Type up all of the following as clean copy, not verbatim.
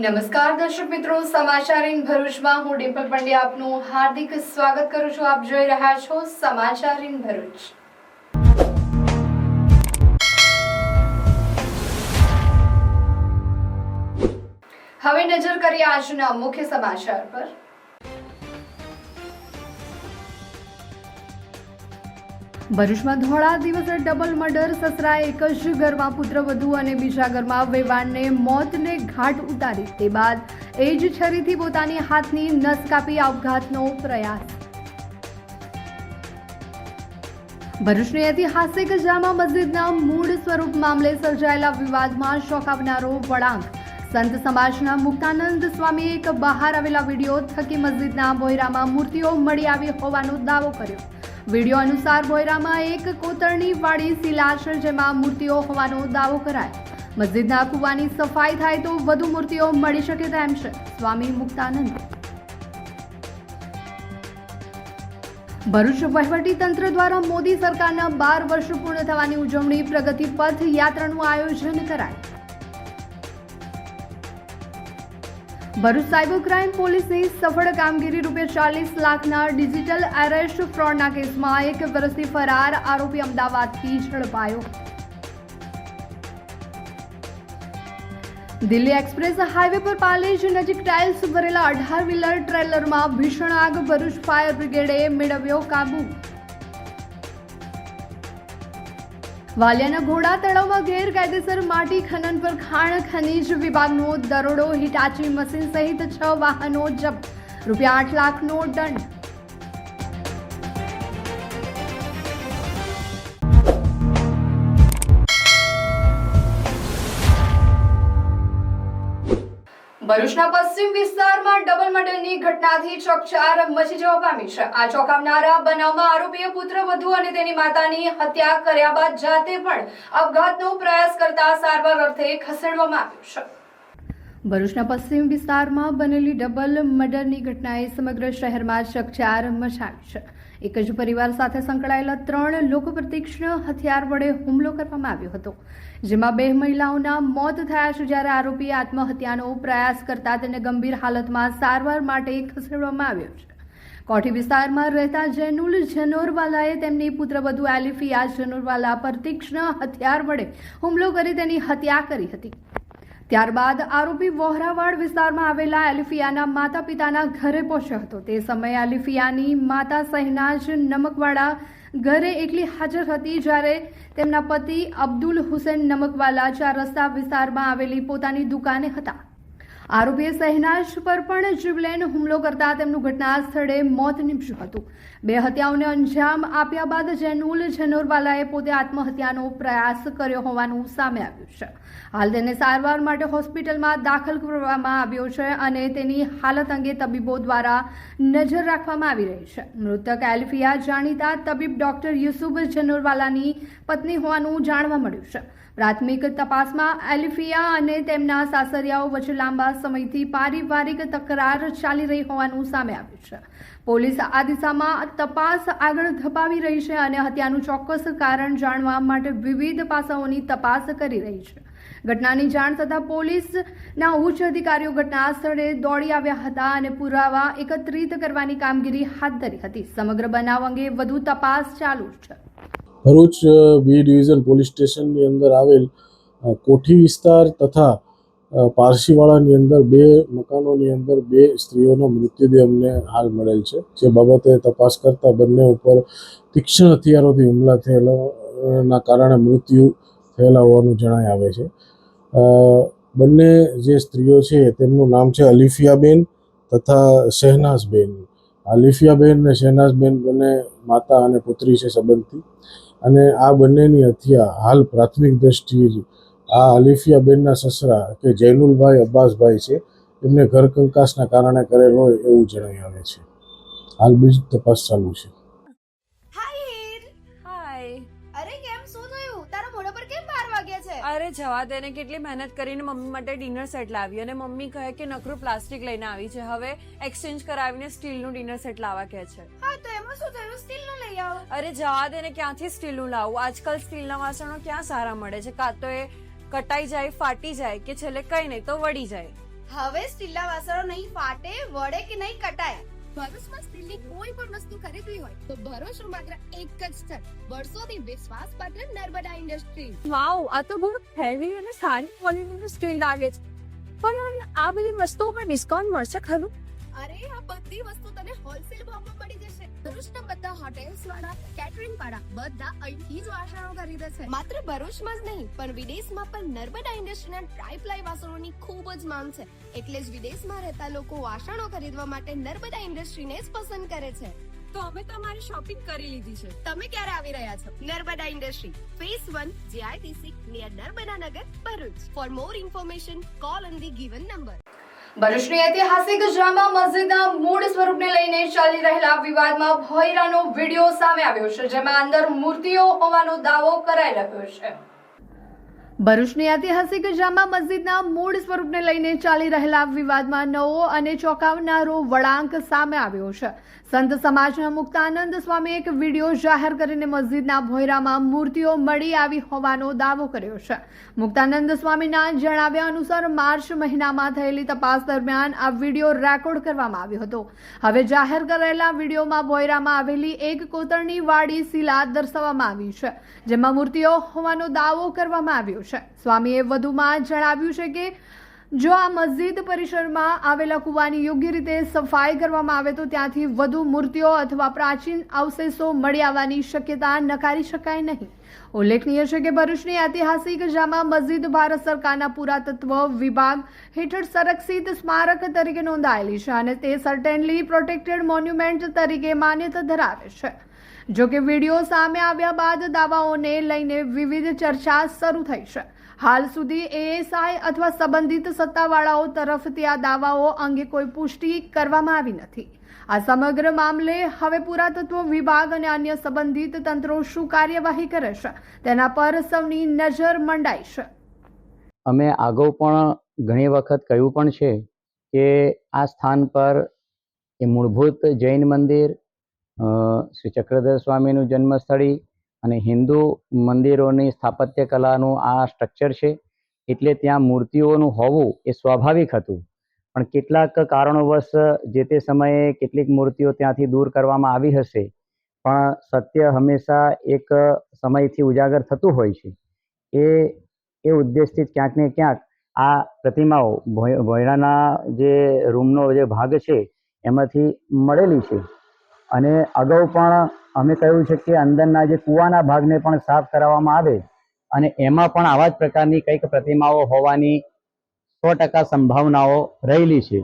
નમસ્કાર દર્શક મિત્રો, સમાચાર ઇન ભરૂચમાં હું ડિમ્પલ પંડ્યા આપનું હાર્દિક સ્વાગત કરું છું. આપ જોઈ રહ્યા છો સમાચાર ઇન ભરૂચ. હવે નજર કરીએ આજના મુખ્ય સમાચાર પર. ભરૂચમાં ધોળા દિવસે ડબલ મર્ડર. સસરાએ એક જ ઘરમાં પુત્રવધુ અને બીજા ઘરમાં વેવાણને મોતને ઘાટ ઉતારી. તે બાદ એ જ છરીથી પોતાની હાથની નસ કાપી આપઘાતનો પ્રયાસ. ભરૂચની ઐતિહાસિક જામા મસ્જિદના મૂળ સ્વરૂપ મામલે સર્જાયેલા વિવાદમાં ચોંકાવનારો વળાંક. સંત સમાજના મુક્તાનંદ સ્વામીએ એક બહાર આવેલા વિડીયો થકી મસ્જિદના બોયરામાં મૂર્તિઓ મળી આવી હોવાનો દાવો કર્યો. વિડીયો અનુસાર બોયરામાં એક કોતરણી વાળી શિલા છે, જેમાં મૂર્તિઓ હોવાનો દાવો કરાય. મસ્જિદના કુવાની સફાઈ થાય તો વધુ મૂર્તિઓ મળી શકે તેમ છે. સ્વામી મુક્તાનંદ. ભરૂચ વહીવટી તંત્ર દ્વારા મોદી સરકારના 12 વર્ષ પૂર્ણ થવાની ઉજવણી પ્રગતિ પથ યાત્રાનું આયોજન કરાય. ભરૂચ સાયબર ક્રાઇમ પોલીસની સફળ કામગીરી. ₹40 લાખના ડિજિટલ એરેસ્ટ ફ્રોડના કેસમાં 1 વર્ષથી ફરાર આરોપી અમદાવાદથી ઝડપાયો. દિલ્હી એક્સપ્રેસ હાઈવે પર પાલેજ નજીક ટાઇલ્સ ભરેલા 18 વ્હીલર ટ્રેલરમાં ભીષણ આગ. ભરૂચ ફાયર બ્રિગેડે મેળવ્યો કાબુ. વાલિયાના ઘોડા તળાવમાં ગેરકાયદેસર માટી ખનન પર ખાણ ખનીજ વિભાગનો દરોડો. હિટાચી મશીન સહિત 6 વાહનો જપ્ત. ₹8 લાખનો દંડ. ભરૂચના પશ્ચિમ વિસ્તારમાં ડબલ મર્ડરની ઘટનાથી ચકચાર મચી જવા પામી છે. આ ચોંકાવનારા બનાવમાં આરોપીએ પુત્રવધુ અને તેની માતાની હત્યા કર્યા બાદ જાતે પણ આપઘાતનો પ્રયાસ કરતા સારવાર અર્થે ખસેડવામાં આવ્યો છે. ભરૂચના પશ્ચિમ વિસ્તારમાં બનેલી ડબલ મર્ડરની ઘટનાએ સમગ્ર શહેરમાં ચકચાર મચાવી છે. એક જ પરિવાર સાથે સંકળાયેલા 3 લોકો પર તીક્ષ્ણ હથિયાર વડે હુમલો કરવામાં આવ્યો હતો, જેમાં 2 મહિલાઓના મોત થયા છે, જ્યારે આરોપીએ આત્મહત્યાનો પ્રયાસ કરતા તેને ગંભીર હાલતમાં સારવાર માટે ખસેડવામાં આવ્યો છે. કોઠી વિસ્તારમાં રહેતા જૈનુલ જનોરવાલાએ તેમની પુત્રવધુ એલિફિયા જનોરવાલા પર તીક્ષ્ણ હથિયાર વડે હુમલો કરી તેની હત્યા કરી હતી. ત્યારબાદ આરોપી વોહરાવાડ વિસ્તારમાં આવેલા એલિફિયાના માતા પિતાના ઘરે પહોંચ્યો હતો. તે સમયે એલિફિયાની માતા શહેનાજ નમકવાળા ઘરે એકલી હાજર હતી, જ્યારે તેમના પતિ અબ્દુલ હુસેન નમકવાલા 4 રસ્તા વિસ્તારમાં આવેલી પોતાની દુકાને હતા. આરોપીએ શહેનાજ પર પણ જીવલેણ હુમલો કરતા તેમનું ઘટના સ્થળે મોત નીપજ્યું હતું. 2 હત્યાઓને અંજામ આપ્યા બાદ જૈનુલ જનોરવાલાએ પોતે આત્મહત્યાનો પ્રયાસ કર્યો હોવાનું સામે આવ્યું છે. હાલ તેને સારવાર માટે હોસ્પિટલમાં દાખલ કરવામાં આવ્યો છે અને તેની હાલત અંગે તબીબો દ્વારા નજર રાખવામાં આવી રહી છે. મૃતક એલિફિયા જાણીતા તબીબ ડોક્ટર યુસુફ જનોરવાલાની પત્ની હોવાનું જાણવા મળ્યું છે. પ્રાથમિક તપાસમાં એલિફિયા અને તેમના સાસરિયાઓ વચ્ચે લાંબા સમયથી પારિવારિક તકરાર ચાલી રહી હોવાનું સામે આવ્યું છે. પોલીસ આ દિશામાં તપાસ આગળ ધપાવી રહી છે અને હત્યાનું ચોક્કસ કારણ જાણવા માટે વિવિધ પાસાઓની તપાસ કરી રહી છે. ઘટનાની જાણ થતાં પોલીસના ઉચ્ચ અધિકારીઓ ઘટના સ્થળે દોડી આવ્યા હતા અને પુરાવા એકત્રિત કરવાની કામગીરી હાથ ધરી હતી. સમગ્ર બનાવ અંગે વધુ તપાસ ચાલુ છે. ભરૂચ બી ડિવિઝન પોલીસ સ્ટેશનની અંદર આવેલ કોઠી વિસ્તાર તથા પારસીવાડાની અંદર 2 મકાનોની અંદર 2 સ્ત્રીઓનો મૃતદેહ અમને હાલ મળેલ છે. જે બાબતે તપાસ કરતા બંને ઉપર તીક્ષ્ણ હથિયારોથી હુમલા થયેલાના કારણે મૃત્યુ થયેલા હોવાનું જણાઈ આવે છે. બંને જે સ્ત્રીઓ છે તેમનું નામ છે અલિફિયાબેન તથા શહેનાઝબેન. અલિફિયાબેન અને શહેનાઝબેન બંને માતા અને પુત્રી છે સંબંધી, અને આ બંનેની હત્યા હાલ પ્રાથમિક દ્રષ્ટિએ આ અલિફિયાબેનના સસરા કે જૈનુલભાઈ અબ્બાસભાઈ છે, એમને ઘર કંકાસના કારણે કરેલ હોય એવું જણાઈ આવે છે. હાલ બીજી તપાસ ચાલુ છે. અરે જવા દે ને, કેટલી મહેનત કરીને મમ્મી માટે ડિનર સેટ લાવી અને મમ્મી કહે કે નકરું પ્લાસ્ટિક લઈને આવી છે, હવે એક્સચેન્જ કરાવીને સ્ટીલનું ડિનર સેટ લાવવા કહે છે. હા તો એમાં શું થયું, સ્ટીલનું લઈ આવો. અરે જવા દે ને, ક્યાંથી સ્ટીલનું લાવું? આજકાલ સ્ટીલના વાસણો ક્યાં સારા મળે છે? કાં તો એ કટાઈ જાય, ફાટી જાય, કે છેલ્લે કઈ નહીં તો વળી જાય. હવે સ્ટીલના વાસણો નહીં ફાટે, વળે કે નહીં કટાય. ભરૂચમાં સ્ટીલની કોઈ પણ વસ્તુ ખરીદવી હોય તો ભરૂચનું માત્ર એક જ સ્થળ, વર્ષોથી વિશ્વાસપાત્ર નર્મદા ઇન્ડસ્ટ્રી. વાવ, આ તો બહુ હેવી અને સારી ક્વોલિટીનું સ્ટીલ લાગે છે. પણ આ બધી વસ્તુઓ પર ડિસ્કાઉન્ટ મળશે ખરું? અરે આ બધી વસ્તુ તને હોલસેલ ભાવમાં મળી જશે. ભરૂચના બધા હોટેલ્સ વાળા, કેટરિંગ વાળા બધા અહીંથી જ વાસણો ખરીદે છે. માત્ર ભરૂચમાં જ નહીં પણ વિદેશમાં પણ નર્મદા ઇન્ડસ્ટ્રીના ટ્રાય-પ્લાય વાસણોની ખૂબ જ માંગ છે. એટલે જ વિદેશમાં રહેતા લોકો વાસણો ખરીદવા માટે નર્મદા ઇન્ડસ્ટ્રીને જ પસંદ કરે છે. તો અમે તમારી શોપિંગ કરી લીધી છે. તમે ક્યારે આવી રહ્યા છો? Narmada industry, phase 1, JITC, near Narmada Nagar, Bharuch. For more information call on the given number. ભરૂચની ઐતિહાસિક જામા મસ્જિદના મૂળ સ્વરૂપને લઈને ચાલી રહેલા વિવાદમાં ભોંયરાનો વિડીયો સામે આવ્યો છે, જેમાં અંદર મૂર્તિઓ હોવાનો દાવો કરાઈ રહ્યો છે. ભરૂચની ઐતિહાસિક જામા મસ્જિદના મૂળ સ્વરૂપને લઈને ચાલી રહેલા વિવાદમાં નવો અને ચોંકાવનારો વળાંક સામે આવ્યો છે. સંત સમાજના મુક્તાનંદ સ્વામીએ એક વિડીયો જાહેર કરીને મસ્જિદના ભોંયરામાં મૂર્તિઓ મળી આવી હોવાનો દાવો કર્યો છે. મુક્તાનંદ સ્વામીના જણાવ્યા અનુસાર માર્ચ મહિનામાં થયેલી તપાસ દરમિયાન આ વિડીયો રેકોર્ડ કરવામાં આવ્યો હતો. હવે જાહેર કરેલા વિડીયોમાં ભોંયરામાં આવેલી એક કોતરણી વાળી શિલા દર્શાવવામાં આવી છે, જેમાં મૂર્તિઓ હોવાનો દાવો કરવામાં આવ્યો છે. સ્વામીએ વધુમાં જણાવ્યું છે કે જો આ મસ્જિદ પરિસરમાં આવેલા કુવાની યોગ્ય રીતે સફાઈ કરવામાં આવે તો ત્યાંથી વધુ મૂર્તિઓ અથવા પ્રાચીન અવશેષો મળી આવવાની શક્યતા નકારી શકાય નહીં. ઉલ્લેખનીય છે કે ભરૂચની ઐતિહાસિક જામા મસ્જિદ ભારત સરકારના પુરાતત્વ વિભાગ હેઠળ સંરક્ષિત સ્મારક તરીકે નોંધાયેલી છે અને તે સર્ટેનલી પ્રોટેક્ટેડ મોન્યુમેન્ટ તરીકે માન્યતા ધરાવે છે. જો કે વિડીયો સામે આવ્યા બાદ દાવાઓને લઈને વિવિધ ચર્ચા શરૂ થઈ છે. હાલ સુધી એએસઆઈ અથવા સંબંધિત સત્તાવાળાઓ તરફથી આ દાવાઓ અંગે કોઈ પુષ્ટિ કરવામાં આવી નથી. આ સમગ્ર મામલે હવે પુરાતત્વ વિભાગ અને અન્ય સંબંધિત તંત્રો શું કાર્યવાહી કરે છે તેના પર સૌની નજર મંડાઈ છે. અમે અગાઉ પણ ઘણી વખત કહ્યું પણ છે કે આ સ્થાન પર એ મૂળભૂત જૈન મંદિર, શ્રી ચક્રધર સ્વામીનું જન્મસ્થળી અને હિન્દુ મંદિરોની સ્થાપત્ય કલાનું આ સ્ટ્રક્ચર છે, એટલે ત્યાં મૂર્તિઓનું હોવું એ સ્વાભાવિક હતું. પણ કેટલાક કારણોવશ જે તે સમયે કેટલીક મૂર્તિઓ ત્યાંથી દૂર કરવામાં આવી હશે, પણ સત્ય હંમેશા એક સમયથી ઉજાગર થતું હોય છે. એ ઉદ્દેશથી ક્યાંક ને ક્યાંક આ પ્રતિમાઓ ભોંયરાના જે રૂમનો જે ભાગ છે એમાંથી મળેલી છે. અને અગાઉ પણ અમે કહ્યું છે કે અંદરના જે કૂવાના ભાગને પણ સાફ કરાવવામાં આવે અને એમાં પણ આવા જ પ્રકારની કંઈક પ્રતિમાઓ હોવાની 100% સંભાવનાઓ રહેલી છે.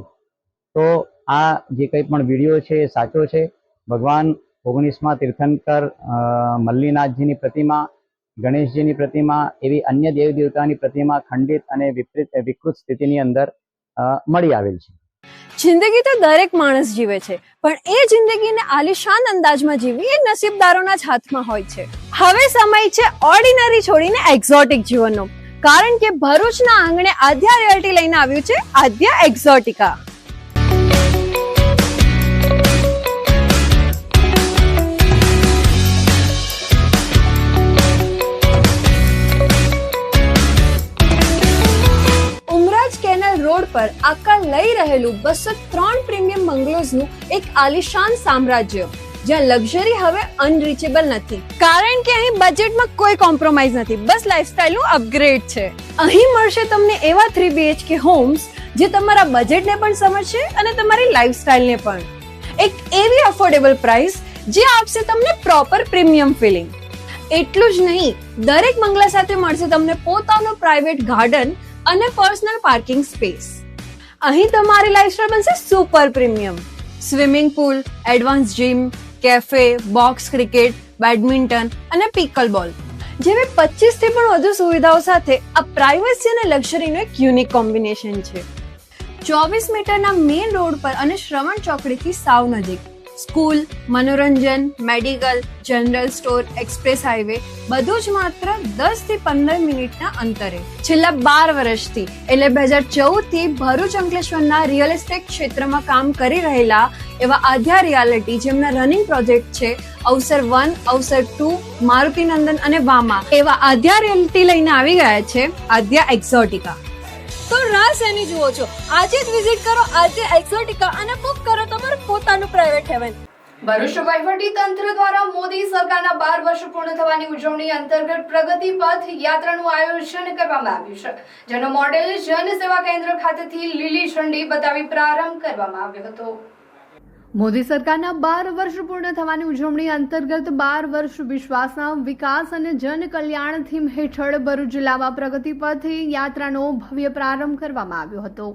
તો આ જે કંઈ પણ વિડીયો છે એ સાચો છે. ભગવાન 19મા તીર્થંકર મલ્લીનાથજીની પ્રતિમા, ગણેશજીની પ્રતિમા, એવી અન્ય દેવી દેવતાની પ્રતિમા ખંડિત અને વિકૃત સ્થિતિની અંદર મળી આવેલ છે. જિંદગી તો દરેક માણસ જીવે છે, પણ એ જિંદગીને આલિશાન અંદાજમાં જીવવી એ નસીબદારોના જ હાથમાં હોય છે. હવે સમય છે ઓર્ડિનરી છોડીને એક્ઝોટિક જીવનનો, કારણ કે ભરૂચના આંગણે આદ્યા રિયલ્ટી લઈને આવ્યું છે આદ્યા એક્ઝોટિકા. રોડ પર આકાર લઈ રહેલું 203 પ્રીમિયમ બંગલોઝનું એક આલિશાન સામ્રાજ્ય, જ્યાં લક્ઝરી હવે અનરીચેબલ નથી, કારણ કે અહીં બજેટમાં કોઈ કોમ્પ્રોમાઇઝ નથી, બસ લાઇફસ્ટાઇલનું અપગ્રેડ છે. અહીં મળશે તમને એવા 3 BHK હોમ્સ જે તમારા બજેટને પણ સમજશે અને તમારી લાઇફસ્ટાઇલને પણ. એક એવી અફોર્ડેબલ પ્રાઇસ જે આપશે તમને પ્રોપર પ્રીમિયમ ફિલિંગ. એટલું જ નહીં, દરેક બંગલા સાથે મળશે તમને પોતાનો પ્રાઇવેટ ગાર્ડન અને પર્સનલ પાર્કિંગ સ્પેસ. અહીં તમારી લાઇફસ્ટાઇલ બનશે super premium. Swimming pool, advance gym, cafe, box cricket, badminton અને પિકલબોલ જેવી 25 થી પણ વધુ સુવિધાઓ સાથે આ પ્રાઇવસી અને લક્ઝરીનું એક યુનિક કોમ્બિનેશન છે. 24 મીટરના મેઇન રોડ પર અને શ્રવણ ચોકડીથી સાવ નજીક સ્કૂલ, મનોરંજન, medical, general store, express highway બધું જ માત્ર 10 થી 15 મિનિટના અંતરે. છેલ્લા 12 વર્ષથી એટલે 2014 થી ભરૂચ અંકલેશ્વરના રિયલ એસ્ટેટ ક્ષેત્રમાં કામ કરી રહેલા એવા આદ્યા રિયાલિટી, જેમના રનિંગ પ્રોજેક્ટ છે અવસર 1, અવસર 2, મારુતિનંદન અને વામા, એવા આદ્યા રિયાલિટી લઈને આવી ગયા છે આદ્યા એક્ઝોટિકા. તો રાહ શેની જુઓ છો? આજે જ વિઝિટ કરો આજે એક્ઝોટિકા અને બુક કરો તમારું પોતાનું પ્રાઇવેટ હેવન. ભરૂચ વહીવટી તંત્ર દ્વારા મોદી સરકારના 12 વર્ષ પૂર્ણ થવાની ઉજવણી અંતર્ગત પ્રગતિ પથ યાત્રાનું આયોજન કરવામાં આવ્યું છે, જેનો મોડેલ જન સેવા કેન્દ્ર ખાતેથી લીલી ઝંડી બતાવી પ્રારંભ કરવામાં આવ્યો હતો. મોદી સરકારના 12 વર્ષ પૂર્ણ થવાની ઉજવણી અંતર્ગત 12 વર્ષ વિશ્વાસના વિકાસ અને જન કલ્યાણ થીમ હેઠળ ભરૂચ જિલ્લામાં પ્રગતિ પથ યાત્રાનો ભવ્ય પ્રારંભ કરવામાં આવ્યો હતો.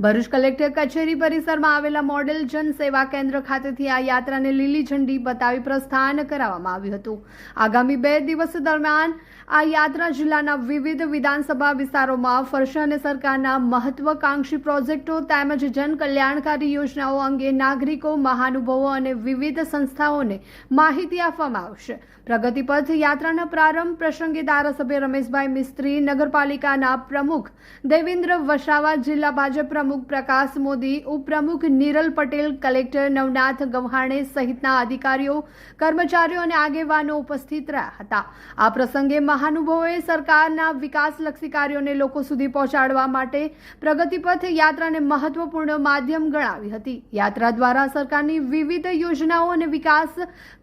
ભરૂચ કલેક્ટર કચેરી પરિસરમાં આવેલા મોડેલ જન સેવા કેન્દ્ર ખાતેથી આ યાત્રાને લીલી ઝંડી બતાવી પ્રસ્થાન કરાવવામાં આવ્યું હતું. આગામી 2 દિવસ દરમિયાન આ યાત્રા જિલ્લાના વિવિધ વિધાનસભા વિસ્તારોમાં ફરશે અને સરકારના મહત્વાકાંક્ષી પ્રોજેક્ટો તેમજ જન કલ્યાણકારી યોજનાઓ અંગે નાગરિકો, મહાનુભાવો અને વિવિધ સંસ્થાઓને માહિતી આપવામાં આવશે. પ્રગતિ પથ યાત્રાના પ્રારંભ પ્રસંગે ધારાસભ્ય રમેશભાઈ મિસ્ત્રી, નગરપાલિકાના પ્રમુખ દેવેન્દ્ર વસાવા, જિલ્લા ભાજપ પ્રમુખ પ્રકાશ મોદી, ઉપપ્રમુખ નિરલ પટેલ, કલેક્ટર નવનાથ ગવ્હાણે સહિતના અધિકારીઓ, કર્મચારીઓ અને આગેવાનો ઉપસ્થિત રહ્યા હતા. આ પ્રસંગે મહાનુભાવોએ સરકારના વિકાસલક્ષી કાર્યોને લોકો સુધી પહોંચાડવા માટે પ્રગતિ પથ યાત્રાને મહત્વપૂર્ણ માધ્યમ ગણાવી હતી. યાત્રા દ્વારા સરકારની વિવિધ યોજનાઓ અને વિકાસ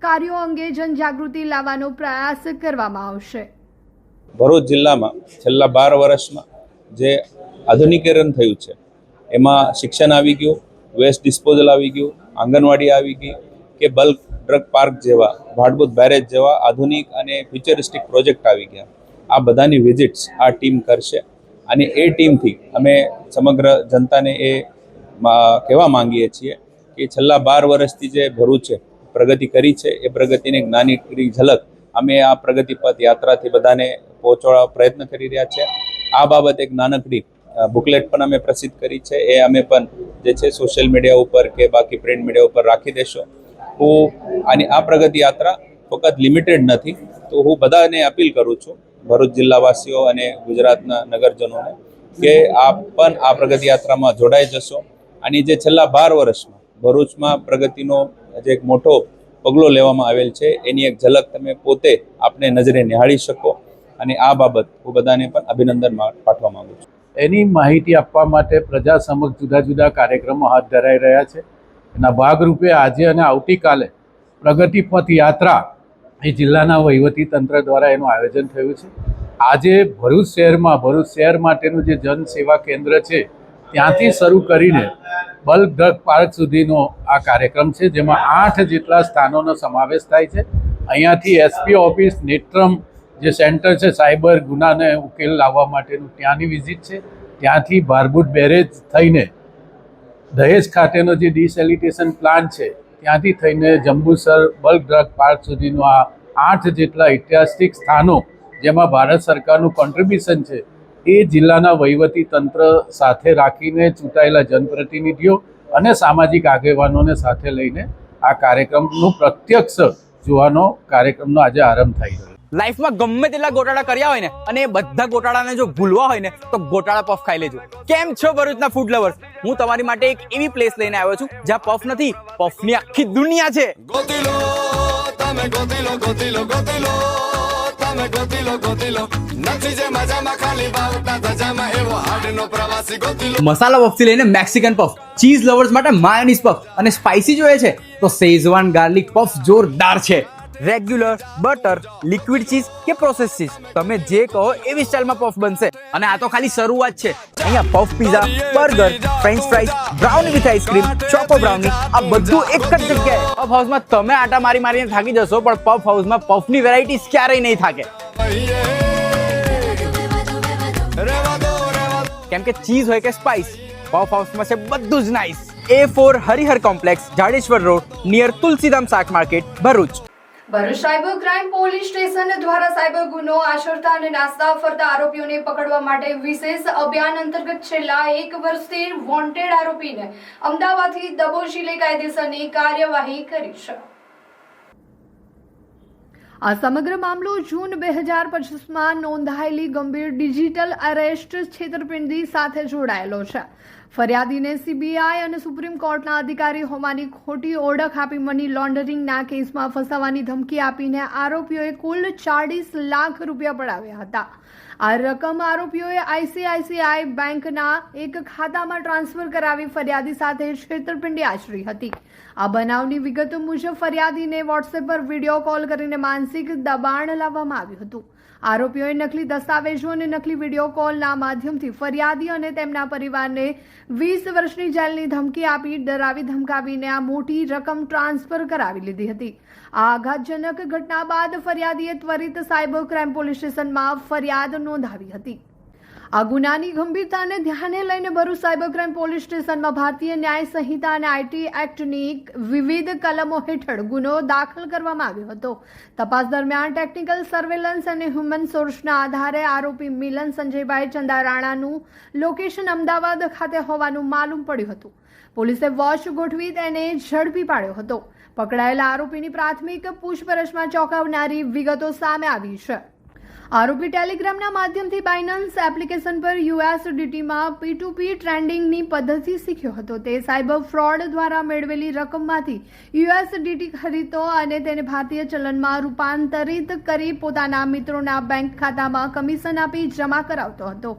કાર્યો અંગે જનજાગૃતિ લાવવાનો પ્રયાસ કરવામાં આવશે. ભરૂચ જિલ્લામાં છેલ્લા 12 વર્ષમાં જે આધુનિકીકરણ થયું છે એમાં શિક્ષણ આવી ગયું, વેસ્ટ ડિસ્પોઝલ આવી ગયું, આંગણવાડી આવી ગઈ કે બલ્ક ડ્રગ પાર્ક જેવા, ભાડભૂત બેરેજ જેવા આધુનિક અને ફ્યુચરિસ્ટિક પ્રોજેક્ટ આવી ગયા. આ બધાની વિઝિટ્સ આ ટીમ કરશે અને એ ટીમથી અમે સમગ્ર જનતાને એ કહેવા માંગીએ છીએ કે છેલ્લા 12 વર્ષથી જે ભરૂચે પ્રગતિ કરી છે એ પ્રગતિની એક નાની ઝલક અમે આ પ્રગતિ પથ યાત્રાથી બધાને પહોંચાડવા પ્રયત્ન કરી રહ્યા છે. આ બાબત એક નાનકડી બુકલેટ પણ અમે પ્રસિદ્ધ કરી છે, એ અમે પણ જે છે સોશિયલ મીડિયા ઉપર કે બાકી પ્રિન્ટ મીડિયા ઉપર રાખી દેશો. અને આ પ્રગતિ યાત્રા ફક્ત લિમિટેડ નથી, તો હું બધાને અપીલ કરું છું ભરૂચ જિલ્લાવાસીઓ અને ગુજરાતના નગરજનોને કે આપ પણ આ પ્રગતિ યાત્રામાં જોડાઈ જશો. અને જે છેલ્લા 12 વર્ષમાં ભરૂચમાં પ્રગતિનો જે એક મોટો પગલો લેવામાં આવેલ છે એની એક ઝલક તમે પોતે આપને નજરે નિહાળી શકો. અને આ બાબત હું બધાને પણ અભિનંદન પાઠવવા માંગુ છું. એની માહિતી આપવા માટે પ્રજા સમક્ષ જુદા જુદા કાર્યક્રમો હાથ ધરાઈ રહ્યા છે. એના ભાગરૂપે આજે અને આવતીકાલે પ્રગતિ પથ યાત્રા એ જિલ્લાના વહીવટી તંત્ર દ્વારા એનું આયોજન થયું છે. આજે ભરૂચ શહેર માટેનું જે જન સેવા કેન્દ્ર છે ત્યાંથી શરૂ કરીને બલ્ક ડ્રગ પાર્ક સુધીનો આ કાર્યક્રમ છે, જેમાં 8 જેટલા સ્થાનોનો સમાવેશ થાય છે. અહીંયાથી એસપી ઓફિસ, નેત્રમ જે સેન્ટર છે સાયબર ગુનાને ઉકેલ લાવવા માટેનું, ત્યાંની વિઝિટ છે. ત્યાંથી ભારભૂત બેરેજ થઈને દહેજ ખાતેનો જે ડિસેલિટેશન પ્લાન્ટ છે ત્યાંથી થઈને જંબુસર બલ્ક ડ્રગ પાર્ક સુધીનો આ 8 જેટલા ઐતિહાસિક સ્થાનો જેમાં ભારત સરકારનું કોન્ટ્રીબ્યુશન છે એ જિલ્લાના વહીવટી તંત્ર સાથે રાખીને ચૂંટાયેલા જનપ્રતિનિધિઓ અને સામાજિક આગેવાનોને સાથે લઈને આ કાર્યક્રમનું પ્રત્યક્ષ જોવાનો કાર્યક્રમનો આજે આરંભ થઈ રહ્યો. લાઈફમાં ગમે તેટલા ગોટાળા કર્યા હોય ને અને એ બધા ગોટાળાને જો ભૂલવા હોય ને તો ગોટાળા પફ ખાઈ લેજો. કેમ છો ભરૂચના ફૂડ લવર્સ? હું તમારી માટે એક એવી પ્લેસ લઈને આવ્યો છું જ્યાં પફ નથી, પફની આખી દુનિયા છે. મસાલા પફ થી લઈને મેક્સિકન પફ, ચીઝ લવર્સ માટે માયોનીઝ પફ અને સ્પાઇસી જોઈએ છે તો શેઝવાન ગાર્લિક પફ જોરદાર છે. રેગ્યુલર, બટર, લિક્વિડ ચીઝ કે પ્રોસેસ ચીઝ, તમે જે કહો એવી સ્ટાઇલમાં પફ બનશે. અને આ તો ખાલી શરૂઆત છે. અહીંયા puff pizza, burger, French fries, brownie with ice cream, choco brownie, આ બધું એક જ જગ્યાએ. પફ હાઉસમાં તમે આટા મારીને થાકી જશો, પણ પફ હાઉસમાં પફની વેરાયટીઝ ક્યારેય નહીં થાકે. કેમ કે ચીઝ હોય કે સ્પાઇસ, પફ હાઉસમાં છે બધું જ nice. A4 Harihar complex, Jadeshwar road, near Tulsidham શાક market, Bharuch. Bharuch cyber crime police station દ્વારા સાયબર ગુનો આચરતા અને નાસ્તા ફરતા આરોપીઓને પકડવા માટે વિશેષ અભિયાન અંતર્ગત છેલ્લા 1 વર્ષથી વોન્ટેડ આરોપીને અમદાવાદથી દબોચી લઈ કાયદેસરની કાર્યવાહી કરી છે. આ સમગ્ર મામલો જૂન 2025માં નોંધાયેલી ગંભીર ડિજિટલ અરેસ્ટ છેતરપિંડી સાથે જોડાયેલો છે. ફરિયાદીને સીબીઆઈ અને સુપ્રીમ કોર્ટના અધિકારી હોવાની ખોટી ઓળખ આપી મની લોન્ડરિંગના કેસમાં ફસાવાની ધમકી આપીને આરોપીઓએ કુલ 40 લાખ રૂપિયા પડાવ્યા હતા. આ રકમ આરોપીઓએ આઈસીઆઈસીઆઈ બેંકના એક ખાતામાં ટ્રાન્સફર કરાવી ફરિયાદી સાથે છેતરપિંડી આચરી હતી. આ બનાવની વિગતો મુજબ ફરિયાદીને વોટ્સએપ પર વિડીયો કોલ કરીને માનસિક દબાણ લાવવામાં આવ્યું હતું. આરોપીઓએ નકલી દસ્તાવેજો અને નકલી વિડીયો કોલના માધ્યમથી ફરિયાદી અને તેમના પરિવારને 20 વર્ષની જેલની ધમકી આપી ડરાવી ધમકાવીને આ મોટી રકમ ટ્રાન્સફર કરાવી લીધી હતી. આ આઘાતજનક ઘટના બાદ ફરિયાદીએ ત્વરિત સાયબર ક્રાઇમ પોલીસ સ્ટેશનમાં ફરિયાદ નોંધાવી હતી. આ ગુનાની ગંભીરતાને ધ્યાને લઈને ભરૂચ સાયબર ક્રાઇમ પોલીસ સ્ટેશનમાં ભારતીય ન્યાય સંહિતા અને આઈટી એક્ટની વિવિધ કલમો હેઠળ ગુનો દાખલ કરવામાં આવ્યો હતો. તપાસ દરમિયાન ટેકનિકલ સર્વેલન્સ અને હ્યુમન સોર્સના આધારે આરોપી મિલન સંજયભાઈ ચંદારાણાનું લોકેશન અમદાવાદ ખાતે હોવાનું માલુમ પડ્યું હતું. પોલીસે વોચ ગોઠવી તેને ઝડપી પાડ્યો હતો. પકડાયેલા આરોપીની પ્રાથમિક પૂછપરછમાં ચોંકાવનારી વિગતો સામે આવી છે. આરોપી ટેલિગ્રામના માધ્યમથી બાયનાન્સ એપ્લિકેશન પર યુએસડીટીમાં P2P ટ્રેડિંગની પદ્ધતિ શીખ્યો હતો. તે સાયબર ફ્રોડ દ્વારા મેળવેલી રકમમાંથી યુએસડીટી ખરીદતો અને તેને ભારતીય ચલણમાં રૂપાંતરિત કરી પોતાના મિત્રોના બેંક ખાતામાં કમિશન આપી જમા કરાવતો હતો.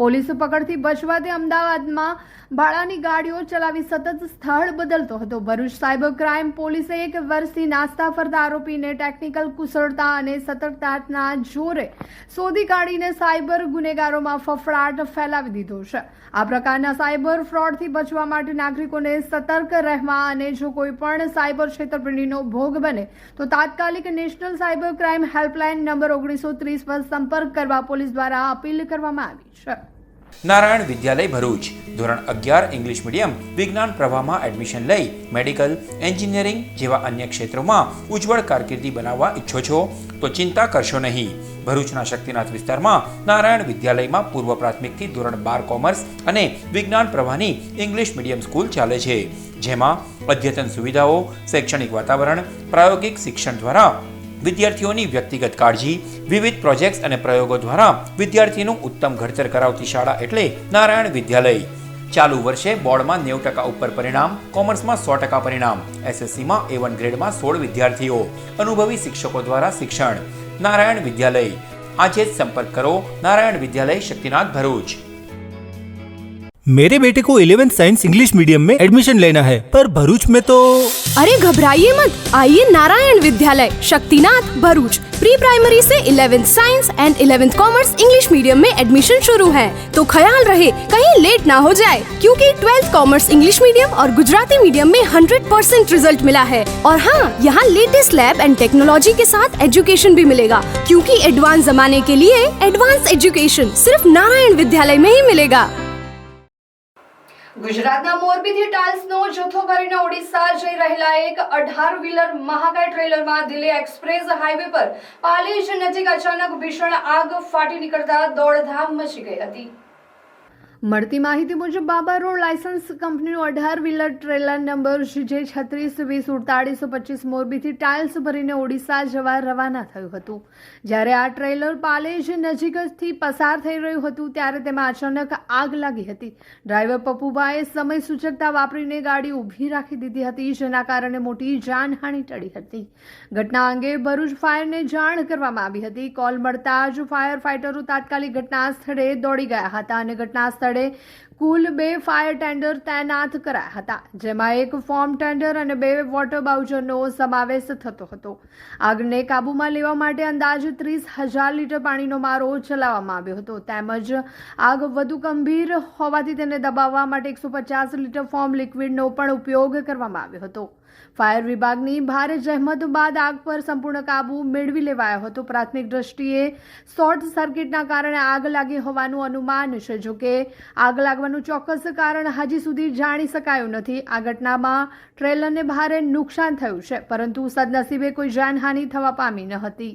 પોલીસ પકડથી બચવા તે અમદાવાદમાં ભાડાની ગાડીઓ ચલાવી સતત સ્થળ બદલતો હતો. ભરૂચ સાયબર ક્રાઇમ પોલીસે 1 વર્ષથી નાસ્તા ફરતા આરોપીને ટેકનિકલ કુશળતા અને સતર્કતાના જોરે શોધી કાઢીને સાયબર ગુનેગારોમાં ફફડાટ ફેલાવી દીધો છે. આ પ્રકારના સાયબર ફ્રોડથી બચવા માટે નાગરિકોને સતર્ક રહેવા અને જો કોઈ પણ સાયબર છેતરપિંડીનો ભોગ બને તો તાત્કાલિક national cyber crime helpline number 1930 પર સંપર્ક કરવા પોલીસ દ્વારા અપીલ કરવામાં આવી છે. નારાયણ વિદ્યાલય ભરૂચ ધોરણ 11 ઇંગ્લિશ મીડિયમ વિજ્ઞાન પ્રવાહમાં એડમિશન લઈ મેડિકલ, એન્જિનિયરિંગ જેવા અન્ય ક્ષેત્રોમાં ઉજ્જવળ કારકિર્દી બનાવવા ઈચ્છો છો તો ચિંતા કરશો નહીં. ભરૂચના શક્તિનાથ વિસ્તારમાં નારાયણ વિદ્યાલયમાં પૂર્વ પ્રાથમિકથી ધોરણ 12 કોમર્સ અને વિજ્ઞાન પ્રવાહની ઇંગ્લિશ મીડિયમ સ્કૂલ ચાલે છે, જેમાં અદ્યતન સુવિધાઓ, શૈક્ષણિક વાતાવરણ, પ્રાયોગિક શિક્ષણ દ્વારા વિદ્યાર્થીઓની વ્યક્તિગત કાળજી, વિવિધ પ્રોજેક્ટ્સ અને પ્રયોગો દ્વારા વિદ્યાર્થીનું ઉત્તમ ઘડતર કરાવતી શાળા એટલે નારાયણ વિદ્યાલય. ચાલુ વર્ષે બોર્ડમાં 90% ઉપર પરિણામ, કોમર્સમાં 100% પરિણામ, એસએસસીમાં A1 ગ્રેડમાં 16 વિદ્યાર્થીઓ, અનુભવી શિક્ષકો દ્વારા શિક્ષણ. नारायण विद्यालय आज ही संपर्क करो. नारायण विद्यालय शक्तिनाथ भरूच. मेरे बेटे को 11th साइंस इंग्लिश मीडियम में एडमिशन लेना है, पर भरूच में तो। अरे घबराइए मत, आइए नारायण विद्यालय शक्तिनाथ भरूच. प्री प्राइमरी से 11th science and 11th commerce English medium में एडमिशन शुरू है, तो ख्याल रहे कहीं लेट ना हो जाए, क्योंकि 12th कॉमर्स इंग्लिश मीडियम और गुजराती मीडियम में 100% रिजल्ट मिला है. और हाँ, यहाँ लेटेस्ट लैब एंड टेक्नोलॉजी के साथ एजुकेशन भी मिलेगा, क्योंकि एडवांस जमाने के लिए एडवांस एजुकेशन सिर्फ नारायण विद्यालय में ही मिलेगा. ગુજરાતના મોરબીથી ટાઇલ્સનો જથ્થો કરીને ઓડિશા જઈ રહેલા એક 18 વ્હીલર મહાકાય ટ્રેલરમાં દિલ્હી એક્સપ્રેસ હાઈવે પર પાલેજ નજીક અચાનક ભીષણ આગ ફાટી નીકળતા દોડધામ મચી ગઈ હતી. મળતી માહિતી મુજબ બાબા રોડ લાયસન્સ કંપનીનું 18 વ્હીલર ટ્રેલર નંબર J36204825 મોરબીથી ટાઇલ્સ ભરીને ઓડિશા જવા રવાના થયું હતું. જ્યારે આ ટ્રેલર પાલેજ નજીકથી પસાર થઈ રહ્યું હતું ત્યારે તેમાં અચાનક આગ લાગી હતી. ડ્રાઈવર પપ્પુભાઈએ સમય સૂચકતા વાપરીને ગાડી ઊભી રાખી દીધી હતી, જેના કારણે મોટી જાનહાનિ ટળી હતી. ઘટના અંગે ભરૂચ ફાયરને જાણ કરવામાં આવી હતી. કોલ મળતા જ ફાયર ફાઇટરો તાત્કાલિક ઘટના સ્થળે દોડી ગયા હતા અને ઘટના સ્થળે કુલ 2 ફાયર ટેન્ડર તૈનાત કરાયા હતા, જેમાં 1 ફોર્મ ટેન્ડર અને 2 વોટર બાઉચરનો સમાવેશ થતો હતો. આગને કાબૂમાં લેવા માટે અંદાજે 30,000 લીટર પાણીનો મારો ચલાવવામાં આવ્યો હતો. તેમજ આગ વધુ ગંભીર હોવાથી તેને દબાવવા માટે 150 લીટર ફોર્મ લિક્વિડનો પણ ઉપયોગ કરવામાં આવ્યો હતો. ફાયર વિભાગની ભારે જહેમત બાદ આગ પર સંપૂર્ણ કાબુ મેળવી લેવાયો હતો. પ્રાથમિક દ્રષ્ટિએ શોર્ટ સર્કિટના કારણે આગ લાગી હોવાનું અનુમાન છે, જોકે આગ લાગવાનું ચોક્કસ કારણ હજી સુધી જાણી શકાયું નથી. આ ઘટનામાં ટ્રેલરને ભારે નુકસાન થયું છે, પરંતુ સદનસીબે કોઈ જાનહાનિ થવા પામી ન હતી.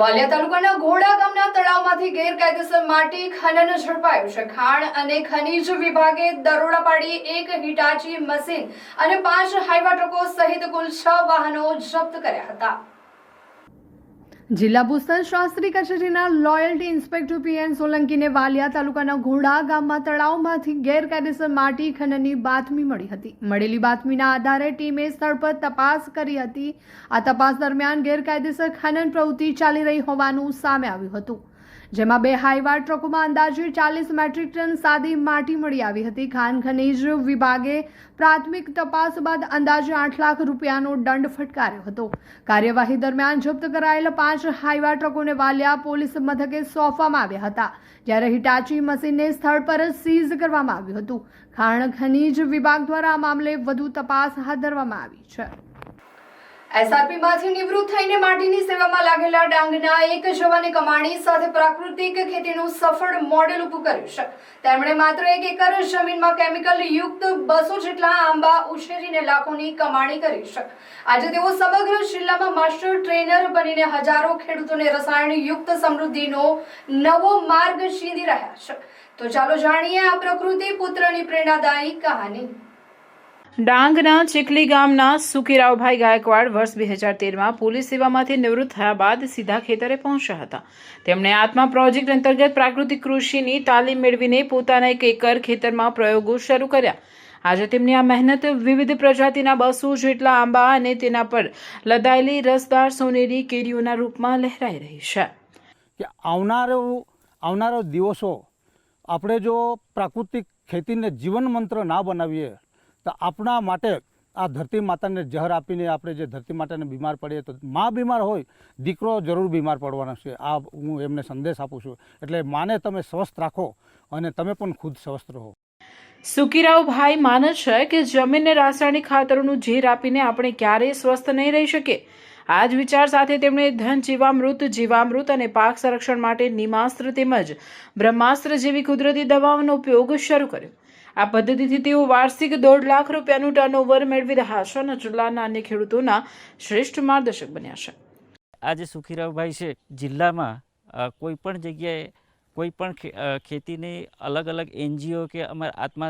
વાલિયા તાલુકાના ઘોડા ગામના તળાવમાંથી ગેરકાયદેસર માટી ખનન ઝડપાયું છે. ખાણ અને ખનીજ વિભાગે દરોડા પાડી એક હિટાચી મશીન અને 5 હાઈવા ટ્રકો સહિત કુલ 6 વાહનો જપ્ત કર્યા હતા. જિલ્લા ભૂસ્તર શાસ્ત્રી કચેરીના લોયલ્ટી ઇન્સ્પેક્ટર પીએન સોલંકીને વાલિયા તાલુકાના ઘોડા ગામમાં તળાવમાંથી ગેરકાયદેસર માટી ખનનની બાતમી મળી હતી. મળેલી બાતમીના આધારે ટીમે સ્થળ પર તપાસ કરી હતી. આ તપાસ દરમિયાન ગેરકાયદેસર ખનન પ્રવૃત્તિ ચાલી રહી હોવાનું સામે આવ્યું હતું, જેમાં 2 હાઈવા ટ્રકોમાં અંદાજે 40 મેટ્રિક ટન સાદી માટી મળી આવી હતી. ખાણ ખનીજ વિભાગે પ્રાથમિક તપાસ બાદ અંદાજે 8 લાખ રૂપિયાનો દંડ ફટકાર્યો હતો. કાર્યવાહી દરમિયાન જપ્ત કરાયેલા 5 હાઈવા ટ્રકોને વાલિયા પોલીસ મથકે સોંપવામાં આવ્યા હતા, જ્યારે હિટાચી મશીનને સ્થળ પર જ સીઝ કરવામાં આવ્યું હતું. ખાણ ખનીજ વિભાગ દ્વારા આ મામલે વધુ તપાસ હાથ ધરવામાં આવી છે. એસઆરપીમાંથી નિવૃત્ત થઈને માટીની સેવામાં લાગેલા ડાંગના એક જવાને કમાણી સાથે પ્રાકૃતિક ખેતીનું સફળ મોડેલ ઊભું કર્યું છે. તેમણે માત્ર 1 એકર જમીનમાં કેમિકલ યુક્ત 200 જેટલા આંબા ઉછેરીને લાખોની કમાણી કરી છે. આજે તેઓ સમગ્ર જિલ્લામાં માસ્ટર ટ્રેનર બનીને હજારો ખેડૂતોને રસાયણ યુક્ત સમૃદ્ધિનો નવો માર્ગ ચીંધી રહ્યા છે. તો ચાલો જાણીએ આ પ્રકૃતિ પુત્રની પ્રેરણાદાયી કહાની. ડાંગના ચીખલી ગામના સુખીરાવભાઈ ગાયકવાડ વર્ષ 2013માં પોલીસ સેવામાંથી નિવૃત્ત થયા બાદ સીધા ખેતરે પહોંચ્યા હતા. તેમણે આત્મા પ્રોજેક્ટ અંતર્ગત પ્રાકૃતિક કૃષિની તાલીમ મેળવીને પોતાના 1 એકર ખેતરમાં પ્રયોગો શરૂ કર્યા. આજે તેમની આ મહેનત વિવિધ પ્રજાતિના 200 જેટલા આંબા અને તેના પર લદાયેલી રસદાર સોનેરી કેરીઓના રૂપમાં લહેરાઈ રહી છે. કે આવનારો દિવસો આપણે જો પ્રાકૃતિક ખેતીને જીવન મંત્ર ના બનાવીએ તો આપણા માટે આ ધરતી માતાને ઝહર આપીને આપણે જે ધરતી માતાને બીમાર પડીએ તો માં બીમાર હોય, દીકરો જરૂર બીમાર પડવાનો છે. આ હું એમને સંદેશ આપું છું. એટલે માને તમે સ્વસ્થ રાખો અને તમે પણ ખુદ સ્વસ્થ રહો. સુખીરાવભાઈ માને છે કે જમીનને રાસાયણિક ખાતરોનું ઝેર આપીને આપણે ક્યારેય સ્વસ્થ નહીં રહી શકીએ. આ જ વિચાર સાથે તેમણે ધન જીવામૃત અને પાક સંરક્ષણ માટે નિમાસ્ત્ર તેમજ બ્રહ્માસ્ત્ર જેવી કુદરતી દવાઓનો ઉપયોગ શરૂ કર્યો. આ પદ્ધતિથી તેઓ વાર્ષિક 1.5 લાખ રૂપિયાનું ટર્નઓવર મેળવી રહ્યા છે અને જિલ્લાના અન્ય ખેડૂતોના શ્રેષ્ઠ માર્ગદર્શક બન્યા છે. આજે સુખીરાવભાઈ છે જિલ્લામાં કોઈ પણ જગ્યાએ કોઈ પણ ખેતીની અલગ અલગ NGO કે અમારા આત્મા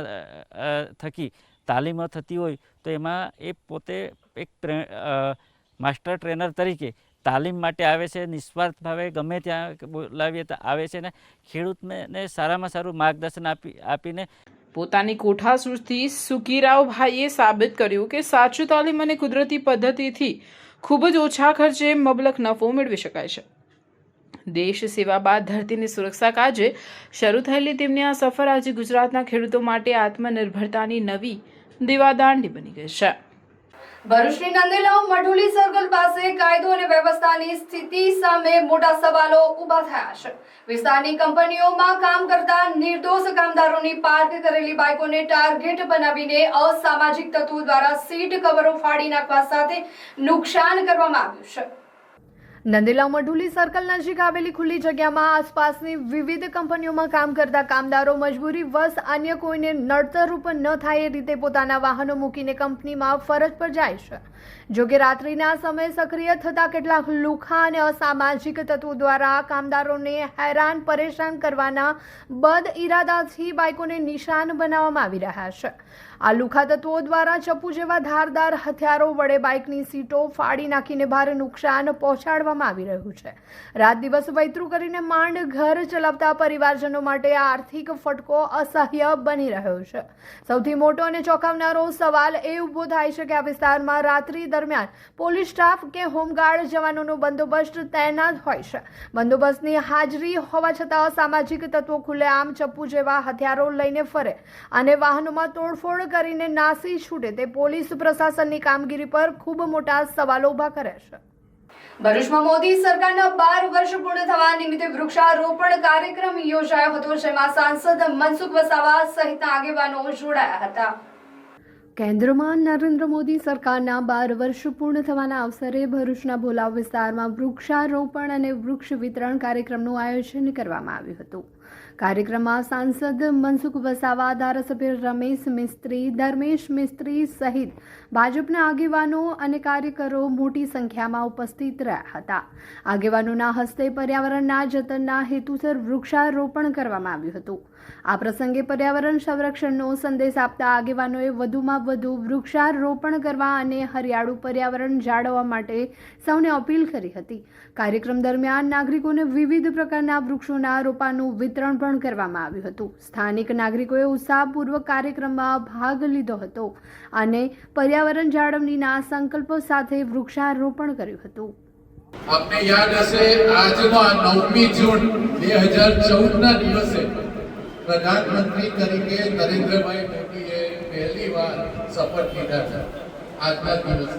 થકી તાલીમો થતી હોય તો એમાં એ પોતે એક માસ્ટર ટ્રેનર તરીકે તાલીમ માટે આવે છે. નિસ્વાર્થ ભાવે ગમે ત્યાં બોલાવીએ તો આવે છે ને ખેડૂતને સારામાં સારું માર્ગદર્શન આપીને પોતાની કોઠાસૂઝથી સુખીરાવભાઈએ સાબિત કર્યું કે સાચું તાલીમ અને કુદરતી પદ્ધતિથી ખૂબ જ ઓછા ખર્ચે મબલખ નફો મેળવી શકાય છે. દેશ સેવા બાદ ધરતીની સુરક્ષા કાજે શરૂ થયેલી તેમની આ સફર આજે ગુજરાતના ખેડૂતો માટે આત્મનિર્ભરતાની નવી દીવાદાંડી બની ગઈ છે. ભરૂચની નંદેલાવ મઢુલી સર્કલ પાસે કાયદો અને વ્યવસ્થાની સ્થિતિ સામે મોટા સવાલો ઊભા થયા છે. વિસ્તારની કંપનીઓમાં કામ કરતા નિર્દોષ કામદારોની પાર્ક કરેલી બાઇકોને ટાર્ગેટ બનાવીને અસામાજિક તત્વો દ્વારા સીટ કવરો ફાડી નાખવા સાથે નુકસાન કરવામાં આવ્યું છે. નંદેલાવ મઢુલી સર્કલ નજીક આવેલી ખુલ્લી જગ્યામાં આસપાસની વિવિધ કંપનીઓમાં કામ કરતા કામદારો મજબૂરીવશ અન્ય કોઈને નડતરરૂપ ન થાય એ રીતે પોતાના વાહનો મૂકીને કંપનીમાં ફરજ પર જાય છે. જોકે રાત્રિના સમયે સક્રિય થતા કેટલાક લુખ્ખા અને અસામાજિક તત્વો દ્વારા કામદારોને હેરાન પરેશાન કરવાના બદ ઇરાદાથી બાઇકોને નિશાન બનાવવામાં આવી રહ્યા છે. આ લુખ્ખા તત્વો દ્વારા ચપ્પુ જેવા ધારદાર હથિયારો વડે બાઇકની સીટો ફાડી નાખીને ભારે નુકસાન પહોંચાડવામાં આવી રહ્યું છે. રાત દિવસ વૈતરું કરીને માંડ ઘર ચલાવતા પરિવારજનો માટે આર્થિક ફટકો અસહ્ય બની રહ્યો છે. સૌથી મોટો અને ચોંકાવનારો સવાલ એ ઊભો થાય છે કે આ વિસ્તારમાં રાત્રિ દરમિયાન પોલીસ સ્ટાફ કે હોમગાર્ડ જવાનોનો બંદોબસ્ત તૈનાત હોય છે. બંદોબસ્તની હાજરી હોવા છતાં અસામાજિક તત્વો ખુલ્લેઆમ ચપ્પુ જેવા હથિયારો લઈને ફરે અને વાહનોમાં તોડફોડ કરીને નાસી છૂટે તે પોલીસ પ્રશાસનની કામગીરી પર ખૂબ મોટા સવાલો ઊભા કરે છે. ભરૂચમાં મોદી સરકારના 12 વર્ષ પૂર્ણ થવા નિમિત્તે વૃક્ષારોપણ કાર્યક્રમ યોજાયો હતો, જેમાં સાંસદ મનસુખ વસાવા સહિતના આગેવાનો જોડાયા હતા. કેન્દ્રમાં નરેન્દ્ર મોદી સરકારના 12 વર્ષ પૂર્ણ થવાના અવસરે ભરૂચના ભોલાવ વિસ્તારમાં વૃક્ષારોપણ અને વૃક્ષ વિતરણ કાર્યક્રમનું આયોજન કરવામાં આવ્યું હતું. કાર્યક્રમમાં સાંસદ મનસુખ વસાવા, ધારાસભ્ય રમેશ મિસ્ત્રી, ધર્મેશ મિસ્ત્રી સહિત ભાજપના આગેવાનો અને કાર્યકરો મોટી સંખ્યામાં ઉપસ્થિત રહ્યા હતા. આગેવાનોના હસ્તે પર્યાવરણના જતનના હેતુસર વૃક્ષારોપણ કરવામાં આવ્યું હતું. આ પ્રસંગે પર્યાવરણ સંરક્ષણનો સંદેશ આપતા આગેવાનોએ વધુમાં વધુ વૃક્ષારોપણ કરવા અને હરિયાળું પર્યાવરણ જાળવવા માટે સૌને અપીલ કરી હતી. કાર્યક્રમ દરમિયાન નાગરિકોને વિવિધ પ્રકારના વૃક્ષોના રોપાનું વિતરણ પણ કરવામાં આવ્યું હતું. સ્થાનિક નાગરિકોએ ઉત્સાહપૂર્વક કાર્યક્રમમાં ભાગ લીધો હતો અને પર્યાવરણ જાળવણીના સંકલ્પો સાથે વૃક્ષારોપણ કર્યું હતું. આપને યાદ હશે, આજનો 9મી જૂન 2014ના દિવસે પ્રધાનમંત્રી તરીકે નરેન્દ્રભાઈ મોદીએ પહેલીવાર શપથ લીધા હતા. આજના દિવસે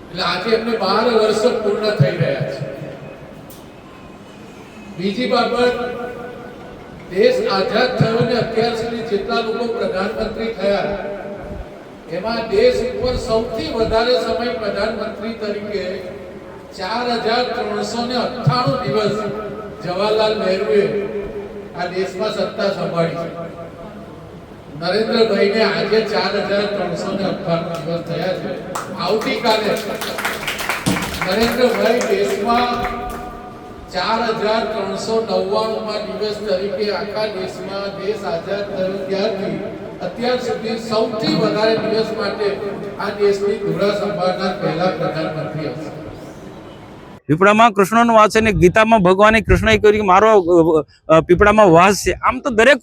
એટલે આજે એમને 12 વર્ષો પૂર્ણ થઈ રહ્યા છે. બીજી બાબત, દેશ આઝાદ થયો ને અત્યાર સુધી જેટલા લોકો પ્રધાનમંત્રી થયા એમાં દેશ ઉપર સૌથી વધારે સમય પ્રધાનમંત્રી તરીકે 4398 દિવસ જવાહરલાલ નહેરુએ આ દેશમાં સત્તા સંભાળી છે. નરેન્દ્રભાઈને આજે 4398 દિવસ થયા છે. આવતીકાલે નરેન્દ્રભાઈ દેશમાં 4399માં દિવસ તરીકે આખા દેશમાં દેશ આઝાદ થયો ત્યારથી અત્યાર સુધી સૌથી વધારે દિવસ માટે આ દેશની ધુરા સંભાળનાર પહેલા પ્રધાનમંત્રી હશે. પીપળામાં કૃષ્ણનો વાસ છે અને ગીતામાં ભગવાને કૃષ્ણએ કહ્યું કે મારો પીપળામાં વાસ છે. આમ તો દરેક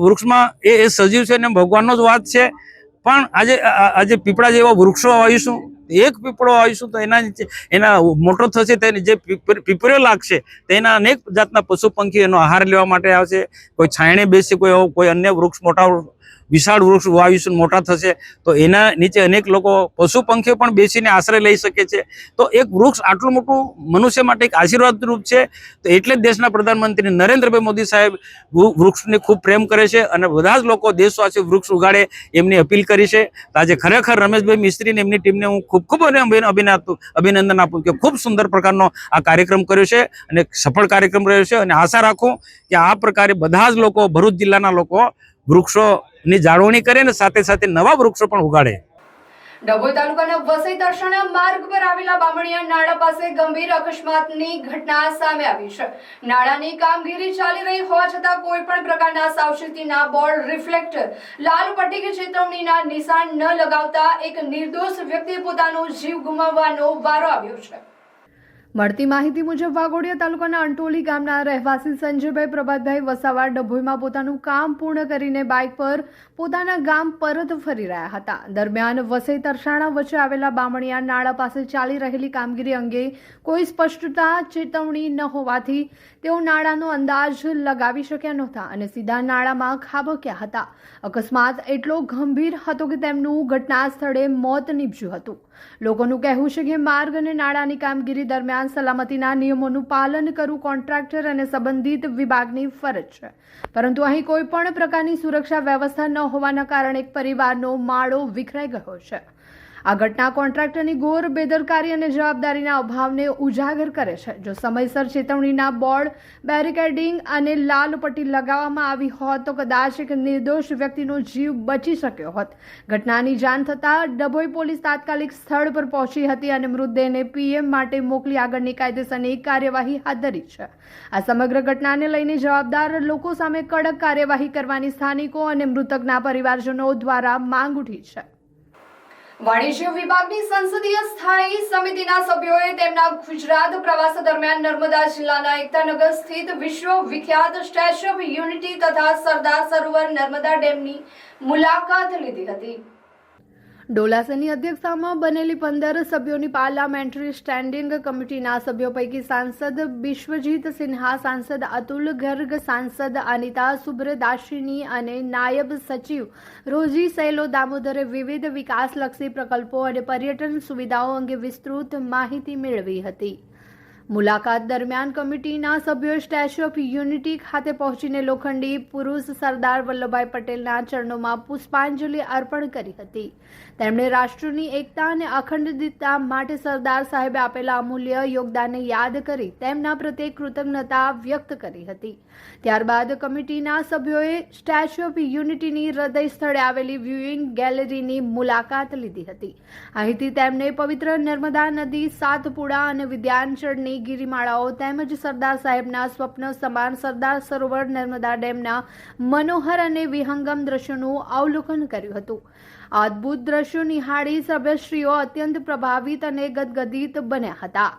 વૃક્ષમાં એ સજીવ છે અને ભગવાનનો જ વાસ છે. પણ આજે પીપળા જેવા વૃક્ષો વાવીશું, એક પીપળો વાવીશું તો એના મોટો થશે, તેને જે પીપળો લાગશે તેના અનેક જાતના પશુ પંખી એનો આહાર લેવા માટે આવશે. કોઈ છાંયણે બેસશે, કોઈ અન્ય વૃક્ષ મોટા વિશાળ વૃક્ષ વાવીશું મોટા થશે તો એના નીચે અનેક લોકો પશુ પંખીઓ પણ બેસીને આશ્રય લઈ શકે છે. તો એક વૃક્ષ આટલું મોટું મનુષ્ય માટે એક આશીર્વાદ રૂપ છે. તો એટલે જ દેશના પ્રધાનમંત્રી નરેન્દ્રભાઈ મોદી સાહેબ વૃક્ષને ખૂબ પ્રેમ કરે છે અને બધા જ લોકો દેશવાસીઓ વૃક્ષ ઉગાડે એમની અપીલ કરી છે. તો આજે ખરેખર રમેશભાઈ મિસ્ત્રીને એમની ટીમને હું ખૂબ અભિનંદન આપું કે ખૂબ સુંદર પ્રકારનો આ કાર્યક્રમ કર્યો છે અને સફળ કાર્યક્રમ રહ્યો છે. અને આશા રાખું કે આ પ્રકારે બધા જ લોકો, ભરૂચ જિલ્લાના લોકો વૃક્ષોની જાળવણી કરે ને સાથે સાથે નવા વૃક્ષો પણ ઉગાડે. ડભોઈ તાલુકાના વસઈ તરસાણા માર્ગ પર આવેલા બામણિયા નાળા પાસે ગંભીર અકસ્માતની ઘટના સામે આવી છે. નાળાની કામગીરી ચાલી રહી હોવા છતાં કોઈ પણ પ્રકારના સાવચેતીના બોર્ડ, રિફ્લેક્ટર, લાલ પટ્ટી કે ચેતવણીના નિશાન ન લગાવતા એક નિર્દોષ વ્યક્તિએ પોતાનો જીવ ગુમાવવાનો વારો આવ્યો છે. મળતી માહિતી મુજબ વાઘોડિયા તાલુકાના અંટોલી ગામના રહેવાસી સંજયભાઈ પ્રભાતભાઈ વસાવા ડભોઈમાં પોતાનું કામ પૂર્ણ કરીને બાઇક પર પોતાના ગામ પરત ફરી રહ્યા હતા. દરમિયાન વસઈ તરસાણા વચ્ચે આવેલા બામણિયા નાળા પાસે ચાલી રહેલી કામગીરી અંગે કોઈ સ્પષ્ટતા, ચેતવણી ન હોવાથી તેઓ નાળાનો અંદાજ લગાવી શક્યા નહોતા અને સીધા નાળામાં ખાબક્યા હતા. અકસ્માત એટલો ગંભીર હતો કે તેમનું ઘટના સ્થળે મોત નીપજ્યું હતું. લોકોનું કહેવું છે કે માર્ગ અને નાળાની કામગીરી દરમિયાન સલામતીના નિયમોનું પાલન કરવું કોન્ટ્રાક્ટર અને સંબંધિત વિભાગની ફરજ છે, પરંતુ અહીં કોઈ પણ પ્રકારની સુરક્ષા વ્યવસ્થા ન હોવાના કારણે એક પરિવારનો માળો વિખરાઈ ગયો છે. આ ઘટના કોન્ટ્રાક્ટરની ઘોર બેદરકારી અને જવાબદારીના અભાવને ઉજાગર કરે છે. જો સમયસર ચેતવણીના બોર્ડ, બેરિકેડિંગ અને લાલ પટ્ટી લગાવવામાં આવી હોત તો કદાચ એક નિર્દોષ વ્યક્તિનો જીવ બચી શક્યો હોત. ઘટનાની જાણ થતાં ડભોઈ પોલીસ તાત્કાલિક સ્થળ પર પહોંચી હતી અને મૃતદેહને પીએમ માટે મોકલી આગળની કાયદેસરની કાર્યવાહી હાથ ધરી છે. આ સમગ્ર ઘટનાને લઈને જવાબદાર લોકો સામે કડક કાર્યવાહી કરવાની સ્થાનિકો અને મૃતકના પરિવારજનો દ્વારા માંગ ઉઠી છે. વાણિજ્ય વિભાગની સંસદીય સ્થાયી સમિતિના સભ્યોએ તેમના ગુજરાત પ્રવાસ દરમિયાન નર્મદા જિલ્લાના એકતાનગર સ્થિત વિશ્વ વિખ્યાત સ્ટેચ્યુ ઓફ યુનિટી તથા સરદાર સરોવર નર્મદા ડેમની મુલાકાત લીધી હતી. ડોલાસરની અધ્યક્ષતામાં બનેલી 15 સભ્યોની પાર્લામેન્ટરી સ્ટેન્ડિંગ કમિટીના સભ્યો પૈકી સાંસદ બિશ્વજીત સિન્હા, સાંસદ અતુલ ગર્ગ, સાંસદ અનિતા સુબ્રદાશિની અને નાયબ સચિવ રોજી સૈલો દામોદરે વિવિધ વિકાસલક્ષી પ્રકલ્પો અને પર્યટન સુવિધાઓ અંગે વિસ્તૃત માહિતી મેળવી હતી. મુલાકાત દરમિયાન કમિટીના સભ્યોએ સ્ટેચ્યુ ઓફ યુનિટી ખાતે પહોંચીને લોખંડી પુરુષ સરદાર વલ્લભભાઈ પટેલના ચરણોમાં પુષ્પાંજલિ અર્પણ કરી હતી. તેમણે રાષ્ટ્રની એકતા અને અખંડિતતા માટે સરદાર સાહેબે આપેલા અમૂલ્ય યોગદાનને યાદ કરી તેમના પ્રત્યે કૃતજ્ઞતા વ્યક્ત કરી હતી. ત્યારબાદ કમિટીના સભ્યોએ સ્ટેચ્યુ ઓફ યુનિટીની હૃદય સ્થળે આવેલી વ્યુઇંગ ગેલેરીની મુલાકાત લીધી હતી. અહીંથી તેમને પવિત્ર નર્મદા નદી, સાતપુડા અને વિદ્યાંચળની ગિરિમાળાઓ તેમજ સરદાર સાહેબના સ્વપ્ન સમાન સરદાર સરોવર નર્મદા ડેમના મનોહર અને વિહંગમ દ્રશ્યોનું અવલોકન કર્યું હતું. આ અદ્ભુત દ્રશ્યો નિહાળી સભ્યશ્રીઓ અત્યંત પ્રભાવિત અને ગદગદિત બન્યા હતા.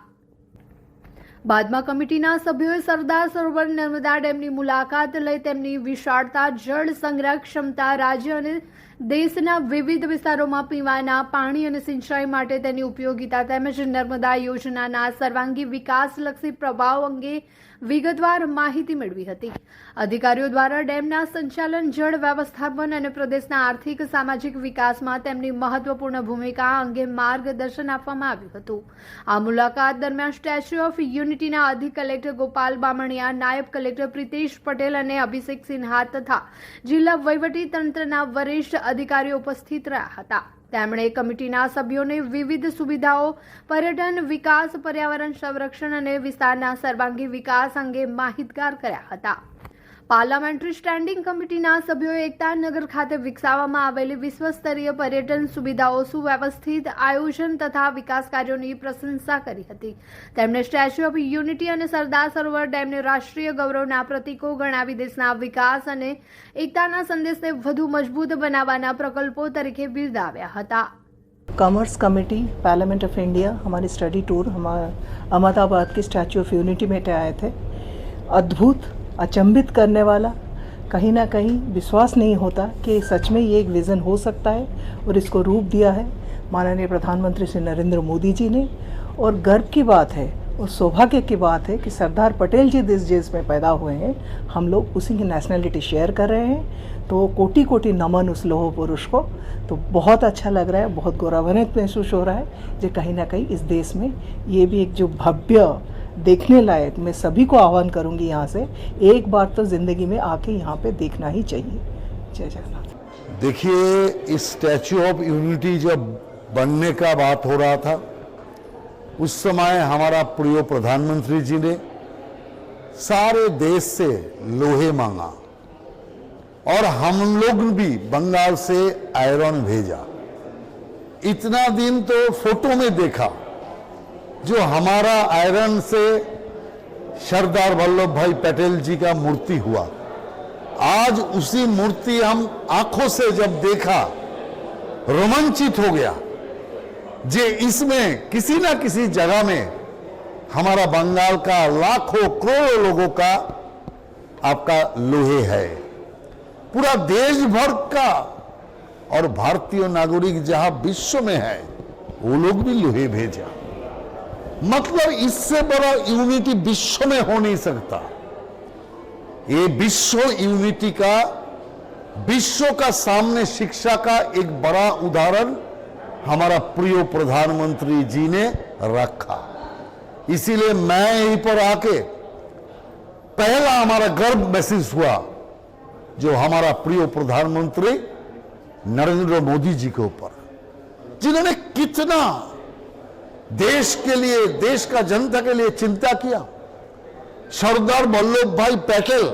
બાદમાં કમિટીના સભ્યોએ સરદાર સરોવર નર્મદા ડેમની મુલાકાત લઈ તેમની વિશાળતા, જળ સંગ્રહ ક્ષમતા, રાજ્ય અને દેશના વિવિધ વિસ્તારોમાં પીવાના પાણી અને સિંચાઈ માટે તેની ઉપયોગિતા તેમજ નર્મદા યોજનાના સર્વાંગી વિકાસલક્ષી પ્રભાવ અંગે વિગતવાર માહિતી મેળવી હતી. અધિકારીઓ દ્વારા ડેમના સંચાલન, જળ વ્યવસ્થાપન અને પ્રદેશના આર્થિક સામાજિક વિકાસમાં તેમની મહત્વપૂર્ણ ભૂમિકા અંગે માર્ગદર્શન આપવામાં આવ્યું હતું. આ મુલાકાત દરમિયાન સ્ટેચ્યુ ઓફ યુનિટીના અધિક કલેક્ટર ગોપાલ બામણિયા, નાયબ કલેક્ટર પ્રિતેશ પટેલ અને અભિષેક સિન્હા તથા જિલ્લા વહીવટી તંત્રના વરિષ્ઠ અધિકારીઓ ઉપસ્થિત રહ્યા હતા. તેમણે કમિટીના સભ્યોને વિવિધ સુવિધાઓ, પર્યટન વિકાસ, પર્યાવરણ સંરક્ષણ અને વિસ્તારના સર્વાંગી વિકાસ અંગે માહિતગાર કર્યા હતા. પાર્લામેન્ટરી સ્ટેન્ડિંગ કમિટીના સભ્યોએ એકતાનગર ખાતે વિકસાવવામાં આવેલી વિશ્વસ્તરીય પર્યટન સુવિધાઓ, સુવ્યવસ્થિત આયોજન તથા વિકાસ કાર્યોની પ્રશંસા કરી હતી. તેમણે સ્ટેચ્યુ ઓફ યુનિટી અને સરદાર સરોવર ડેમને રાષ્ટ્રીય ગૌરવના પ્રતીકો ગણાવી દેશના વિકાસ અને એકતાના સંદેશને વધુ મજબૂત બનાવવાના પ્રકલ્પો તરીકે બિરદાવ્યા હતા. Commerce committee parliament of India हमारी स्टडी टूर हम अहमदाबाद के स्टैचू ऑफ यूनिटी में आए थे. अद्भुत, अचंभित करने वाला, कहीं ना कहीं विश्वास नहीं होता कि सच में ये एक विज़न हो सकता है और इसको रूप दिया है माननीय प्रधानमंत्री श्री नरेंद्र मोदी जी ने. और गर्व की बात है और सौभाग्य की बात है कि सरदार पटेल जी जिस देश में पैदा हुए हैं, हम लोग उसी की नेशनलिटी शेयर कर रहे हैं. तो कोटि कोटि नमन उस लोह पुरुष को. तो बहुत अच्छा लग रहा है, बहुत गौरवान्वित महसूस हो रहा है जो कहीं ना कहीं इस देश में ये भी एक जो भव्य देखने लायक, मैं सभी को आह्वान करूंगी यहाँ से, एक बार तो ज़िंदगी में आके यहाँ पे देखना ही चाहिए. जय जगन्नाथ. देखिए, इस स्टैचू ऑफ यूनिटी जब बनने का बात हो रहा था, उस समय हमारा प्रिय प्रधानमंत्री जी ने सारे देश से लोहे मांगा और हम लोग भी बंगाल से आयरन भेजा. इतना दिन तो फोटो में देखा जो हमारा आयरन से सरदार वल्लभ भाई पटेल जी का मूर्ति हुआ. आज उसी मूर्ति हम आंखों से जब देखा, रोमांचित हो गया. जे इसमें किसी ना किसी जगह में हमारा बंगाल का लाखों करोड़ों लोगों का आपका लोहे है. पूरा देश भर का और भारतीय नागरिक जहां विश्व में है वो लोग भी लोहे भेजा. मतलब इससे बड़ा यूनिटी विश्व में हो नहीं सकता. ये विश्व यूनिटी का, विश्व का सामने शिक्षा का एक बड़ा उदाहरण हमारा प्रिय प्रधानमंत्री जी ने रखा. इसीलिए मैं यहीं पर आके पहला हमारा गर्व महसूस हुआ जो हमारा प्रिय प्रधानमंत्री नरेंद्र मोदी जी के ऊपर, जिन्होंने कितना देश के लिए, देश का जनता के लिए चिंता किया. सरदार वल्लभ भाई पटेल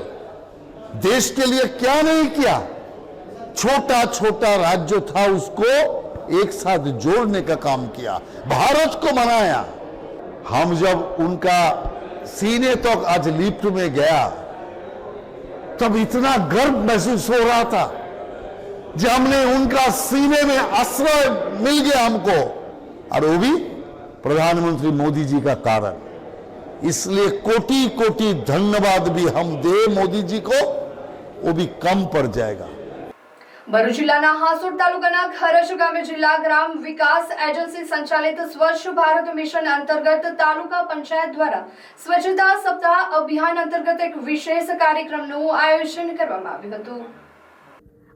देश के लिए क्या नहीं किया. छोटा छोटा राज्य था, उसको एक साथ जोड़ने का काम किया, भारत को बनाया. हम जब उनका सीने तक आज लिफ्ट में गया तब इतना गर्व महसूस हो रहा था जब हमने उनका सीने में आश्रय मिल गया हमको, और वो भी प्रधानमंत्री मोदी जी का कारण. इसलिए कोटि कोटि धन्यवाद भी हम दे मोदी जी को, वो भी कम पड़ जाएगा. ભરૂચ જિલ્લાના હાસોડ તાલુકાના ખરજ ગામે જિલ્લા ગ્રામ વિકાસ એજન્સી સંચાલિત સ્વચ્છ ભારત મિશન અંતર્ગત તાલુકા પંચાયત દ્વારા સ્વચ્છતા સપ્તાહ અભિયાન અંતર્ગત એક વિશેષ કાર્યક્રમનું આયોજન કરવામાં આવ્યું હતું.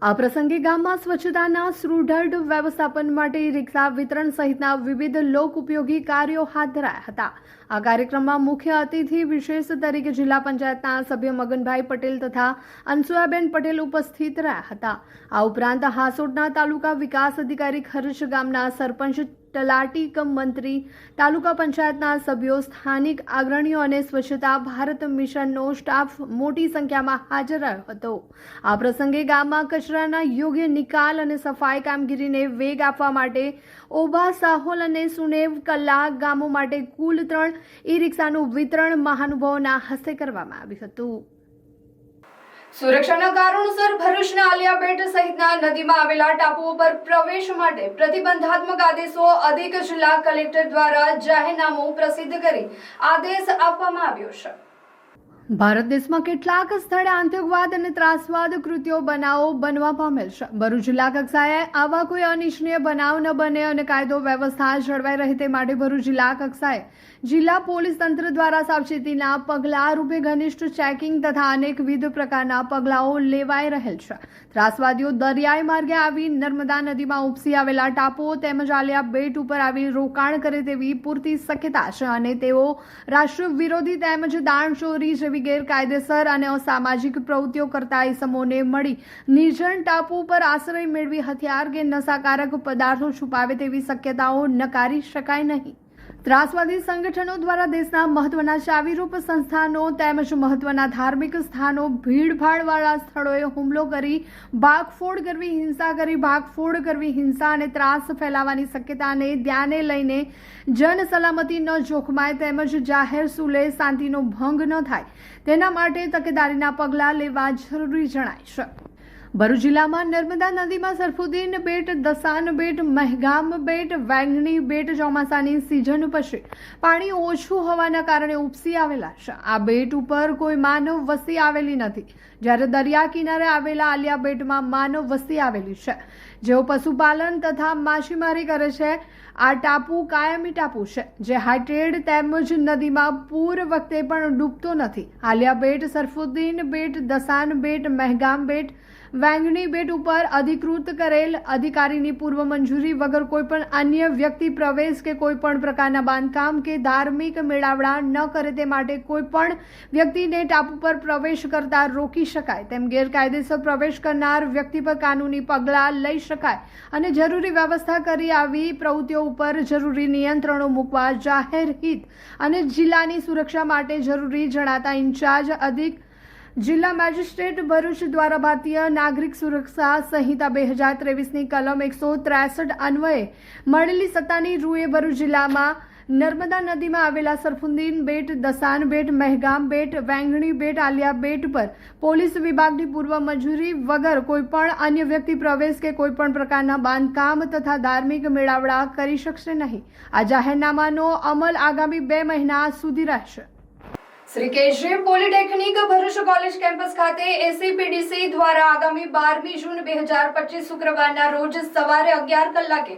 આ પ્રસંગે ગામમાં સ્વચ્છતાના સુદૃઢ વ્યવસ્થાપન માટે રિક્ષા વિતરણ સહિતના વિવિધ લોક ઉપયોગી કાર્યો હાથ ધરાયા હતા. આ કાર્યક્રમમાં મુખ્ય અતિથિ વિશેષ તરીકે જિલ્લા પંચાયતના સભ્ય મગનભાઈ પટેલ તથા અનસુયાબેન પટેલ ઉપસ્થિત રહ્યા હતા. આ ઉપરાંત હાસોટના તાલુકા વિકાસ અધિકારી ખરચ ગામના સરપંચ તલાટી કમ મંત્રી, તાલુકા પંચાયતના સભ્યો, સ્થાનિક અગ્રણીઓ અને સ્વચ્છતા ભારત મિશનનો સ્ટાફ મોટી સંખ્યામાં હાજર રહ્યો હતો. આ પ્રસંગે ગામમાં કચરાના યોગ્ય નિકાલ અને સફાઈ કામગીરીને વેગ આપવા માટે ઓભા, સાહોલ અને સુનેવ કલ્લા ગામો માટે કુલ 3 ઈ-રિક્ષાનું વિતરણ મહાનુભાવોના હસ્તે કરવામાં આવ્યું હતું. સુરક્ષાના કારણોસર ભરૂચના આલિયા બેટ સહિતના નદીમાં આવેલા ટાપુઓ પર પ્રવેશ માટે પ્રતિબંધાત્મક આદેશો અધિક જિલ્લા કલેક્ટર દ્વારા જાહેરનામું પ્રસિદ્ધ કરી આદેશ આપવામાં આવ્યો છે. ભારત દેશમાં કેટલાક સ્થળે આતંકવાદ અને ત્રાસવાદ કૃત્યો બનાવો બનવા પામેલ છે. ભરૂચ જિલ્લા કક્ષાએ આવા કોઈ અનિચ્છનીય બનાવ ન બને અને કાયદો વ્યવસ્થા જળવાઈ રહે તે માટે ભરૂચ જિલ્લા કક્ષાએ જિલ્લા પોલીસ તંત્ર દ્વારા સાવચેતીના પગલાં રૂપે ઘનિષ્ઠ ચેકિંગ તથા અનેકવિધ પ્રકારના પગલાઓ લેવાઈ રહેલ છે. ત્રાસવાદીઓ દરિયાઈ માર્ગે આવી નર્મદા નદીમાં ઉપસી આવેલા ટાપુઓ તેમજ આલિયા બેટ ઉપર આવી રોકાણ કરે તેવી પૂરતી શક્યતા છે અને તેઓ રાષ્ટ્ર વિરોધી તેમજ દાણચોરી જેવી ગેરકાયદેસર અને અસામાજિક પ્રવૃત્તિઓ કરતા ઇસમોને મળી નિર્જન ટાપુ પર આશ્રય મેળવી હથિયાર કે નશાકારક પદાર્થો છુપાવે તેવી શક્યતાઓ નકારી શકાય નહીં. ત્રાસવાદી સંગઠનો દ્વારા દેશના મહત્વના ચાવીરૂપ સંસ્થાનો તેમજ મહત્વના ધાર્મિક સ્થાનો, ભીડભાડવાળા સ્થળોએ હુમલો કરી ભાગફોડ કરવી, હિંસા કરી ભાગફોડ કરવી, હિંસા અને ત્રાસ ફેલાવવાની શક્યતાને ધ્યાને લઈને જન સલામતી ન જોખમાય તેમજ જાહેર સુલે શાંતિનો ભંગ ન થાય તેના માટે તકેદારીના પગલાં લેવા જરૂરી જણાય છે. ભરૂચ જિલ્લામાં નર્મદા નદીમાં સરફુદ્દીન બેટ, દસાન બેટ, મહેગામ બેટ, વેંગણી બેટ ચોમાસાની સિઝન પછી પાણી ઓછું હોવાના કારણે ઉપસી આવેલા છે. આ બેટ ઉપર કોઈ માનવ વસ્તી આવેલી નથી, જ્યારે દરિયા કિનારે આવેલા આલિયા બેટમાં માનવ વસ્તી આવેલી છે, જેઓ પશુપાલન તથા માછીમારી કરે છે. આ ટાપુ કાયમી ટાપુ છે જે હાઇટેડ તેમજ નદીમાં પૂર વખતે પણ ડૂબતો નથી. આલિયા બેટ, સરફુદ્દીન બેટ, દસાન બેટ, મહેગામ બેટ, વેંગણી બેટ ઉપર અધિકૃત કરેલ અધિકારીની પૂર્વ મંજૂરી વગર કોઈપણ અન્ય વ્યક્તિ પ્રવેશ કે કોઈપણ પ્રકારના બાંધકામ કે ધાર્મિક મેળાવડા ન કરે તે માટે કોઈપણ વ્યક્તિને ટાપુ પર પ્રવેશ કરતા રોકી શકાય તેમ ગેરકાયદેસર પ્રવેશ કરનાર વ્યક્તિ પર કાનૂની પગલાં લઈ શકાય અને જરૂરી વ્યવસ્થા કરી આવી પ્રવૃત્તિઓ ઉપર જરૂરી નિયંત્રણો મૂકવા જાહેર હિત અને જિલ્લાની સુરક્ષા માટે જરૂરી જણાતા ઇન્ચાર્જ અધિક જિલ્લા મેજિસ્ટ્રેટ ભરૂચ દ્વારા ભારતીય નાગરિક સુરક્ષા સંહિતા 2023ની કલમ 163 અન્વયે મળેલી સત્તાની રૂએ ભરૂચ જિલ્લામાં નર્મદા નદીમાં આવેલા સરફુદ્દીન બેટ, દસાન બેટ, મહેગામ બેટ, વેંગણી બેટ, આલિયા બેટ પર પોલીસ વિભાગની પૂર્વ મંજૂરી વગર કોઈપણ અન્ય વ્યક્તિ પ્રવેશ કે કોઈપણ પ્રકારના બાંધકામ તથા ધાર્મિક મેળાવડા કરી શકશે નહીં. આ જાહેરનામાનો અમલ આગામી 2 મહિના સુધી રહેશે. શ્રી કેજે પોલિટેકનિક ભરૂચ કોલેજ કેમ્પસ ખાતે એસીપીડીસી દ્વારા આગામી 12મી જૂન 2025 શુક્રવારના રોજ સવારે 11 કલાકે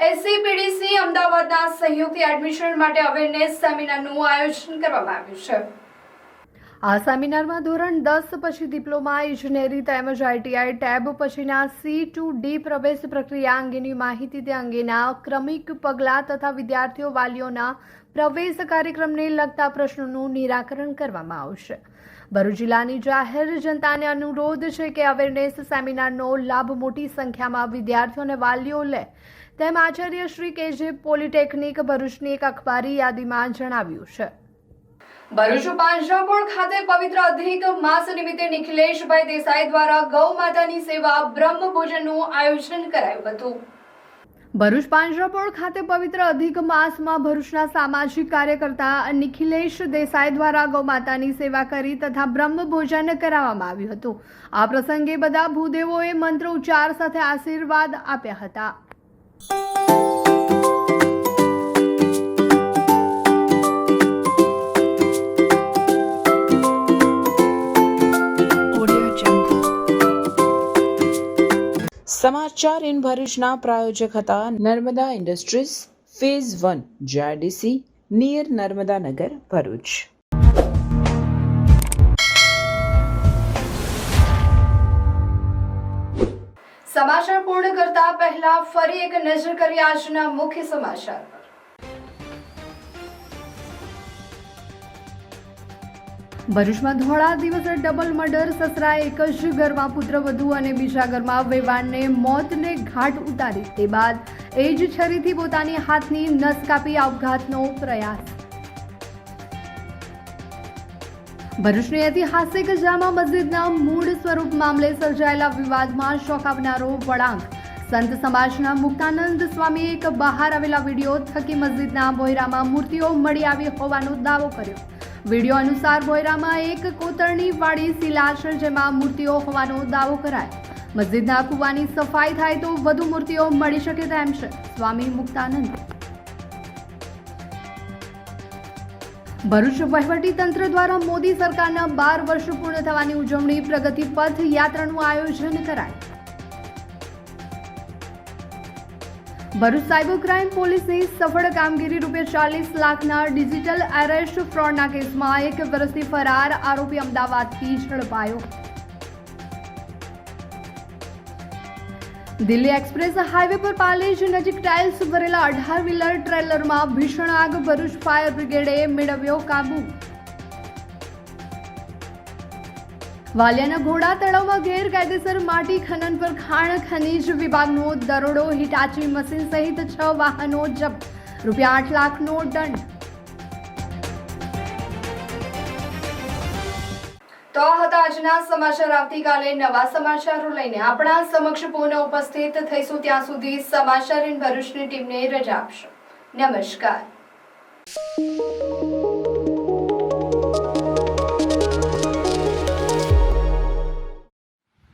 એસીપીડીસી અમદાવાદના સહયોગથી એડમિશન માટે અવેરનેસ સેમિનારનું આયોજન કરવામાં આવ્યું છે. આ સેમિનારમાં ધોરણ 10 પછી ડિપ્લોમા ઇજનેરી તેમજ આઈટીઆઈ ટેબ પછીના C2D પ્રવેશ પ્રક્રિયા અંગેની માહિતી, તે અંગેના ક્રમિક પગલાં તથા વિદ્યાર્થીઓ વાલીઓના પ્રવેશ કાર્યક્રમને લગતા પ્રશ્નોનું નિરાકરણ કરવામાં આવશે. ભરૂચ જિલ્લાની જાહેર જનતાને અનુરોધ છે કે અવેરનેસ સેમિનારનો લાભ મોટી સંખ્યામાં વિદ્યાર્થીઓ અને વાલીઓ લે તેમ આચાર્ય શ્રી કેજે પોલિટેકનિક ભરૂચની એક અખબારી યાદીમાં જણાવ્યું છે. ભરૂચ પાંજરાપોળ ખાતે પવિત્ર અધિક માસ નિમિત્તે નિખિલેશભાઈ દેસાઈ દ્વારા ગૌ માતાની સેવા બ્રહ્મ ભોજનનું આયોજન કરાયું હતું. ભરૂચ પાંજરાપોળ ખાતે પવિત્ર અધિક માસમાં ભરૂચના સામાજિક કાર્યકર્તા નિખિલેશ દેસાઈ દ્વારા ગૌ માતાની સેવા કરી તથા બ્રહ્મ ભોજન કરાવવામાં આવ્યું હતું. આ પ્રસંગે બધા ભૂદેવોએ મંત્ર ઉચ્ચાર સાથે આશીર્વાદ આપ્યા હતા. સમાચાર ઇન ભરૂચના પ્રાયોજક હતા Narmada industries phase 1 JIDC near Narmada Nagar Bharuch. સમાચાર પૂર્ણ કરતા પહેલા ફરી એક નજર કરીએ આજના મુખ્ય સમાચાર પર. ભરૂચમાં ધોળા દિવસે ડબલ મર્ડર. સસરાએ એક જ ઘરમાં પુત્રવધુ અને બીજા ઘરમાં વેવાણને મોતને ઘાટ ઉતારી. તે બાદ એ જ છરીથી પોતાની હાથની નસ કાપી આપઘાતનો પ્રયાસ. ભરૂચની ઐતિહાસિક જામા મસ્જિદના મૂળ સ્વરૂપ મામલે સર્જાયેલા વિવાદમાં ચોંકાવનારો વળાંક. સંત સમાજના મુક્તાનંદ સ્વામીએ એક બહાર આવેલા વિડીયો થકી મસ્જિદના ભોયરામાં મૂર્તિઓ મળી આવી હોવાનો દાવો કર્યો. વિડીયો અનુસાર ભોયરામાં એક કોતરણી વાળી શિલા છે જેમાં મૂર્તિઓ હોવાનો દાવો કરાય. મસ્જિદના કુવાની સફાઈ થાય તો વધુ મૂર્તિઓ મળી શકે તેમ છે. સ્વામી મુક્તાનંદ. ભરૂચ વહીવટી તંત્ર દ્વારા મોદી સરકારના 12 વર્ષ પૂર્ણ થવાની ઉજવણી પ્રગતિ પથ યાત્રાનું આયોજન કરાય. ભરૂચ સાયબર ક્રાઇમ પોલીસની સફળ કામગીરી. ₹40 લાખના ડિજિટલ એરેસ્ટ ફ્રોડના કેસમાં 1 વર્ષથી ફરાર આરોપી અમદાવાદથી ઝડપાયો. દિલ્હી એક્સપ્રેસ હાઈવે પર પાલેજ નજીક ટાઇલ્સ ભરેલા 18 વ્હીલર ટ્રેલરમાં ભીષણ આગ. ભરૂચ ફાયર બ્રિગેડે મેળવ્યો કાબુ. વાલિયાના ઘોડા તળાવમાં ગેરકાયદેસર માટી ખનન પર ખાણ ખનીજ વિભાગનો દરોડો. હિટાચી મશીન સહિત 6 વાહનો જપ્ત. ₹8 લાખનો દંડ. તો આ હતા આજના સમાચાર. આવતીકાલે નવા સમાચારો લઈને આપણા સમક્ષ પુનઃ ઉપસ્થિત થઈશું. ત્યાં સુધી સમાચાર ઇન ભરૂચની ટીમને રજા આપશો. નમસ્કાર.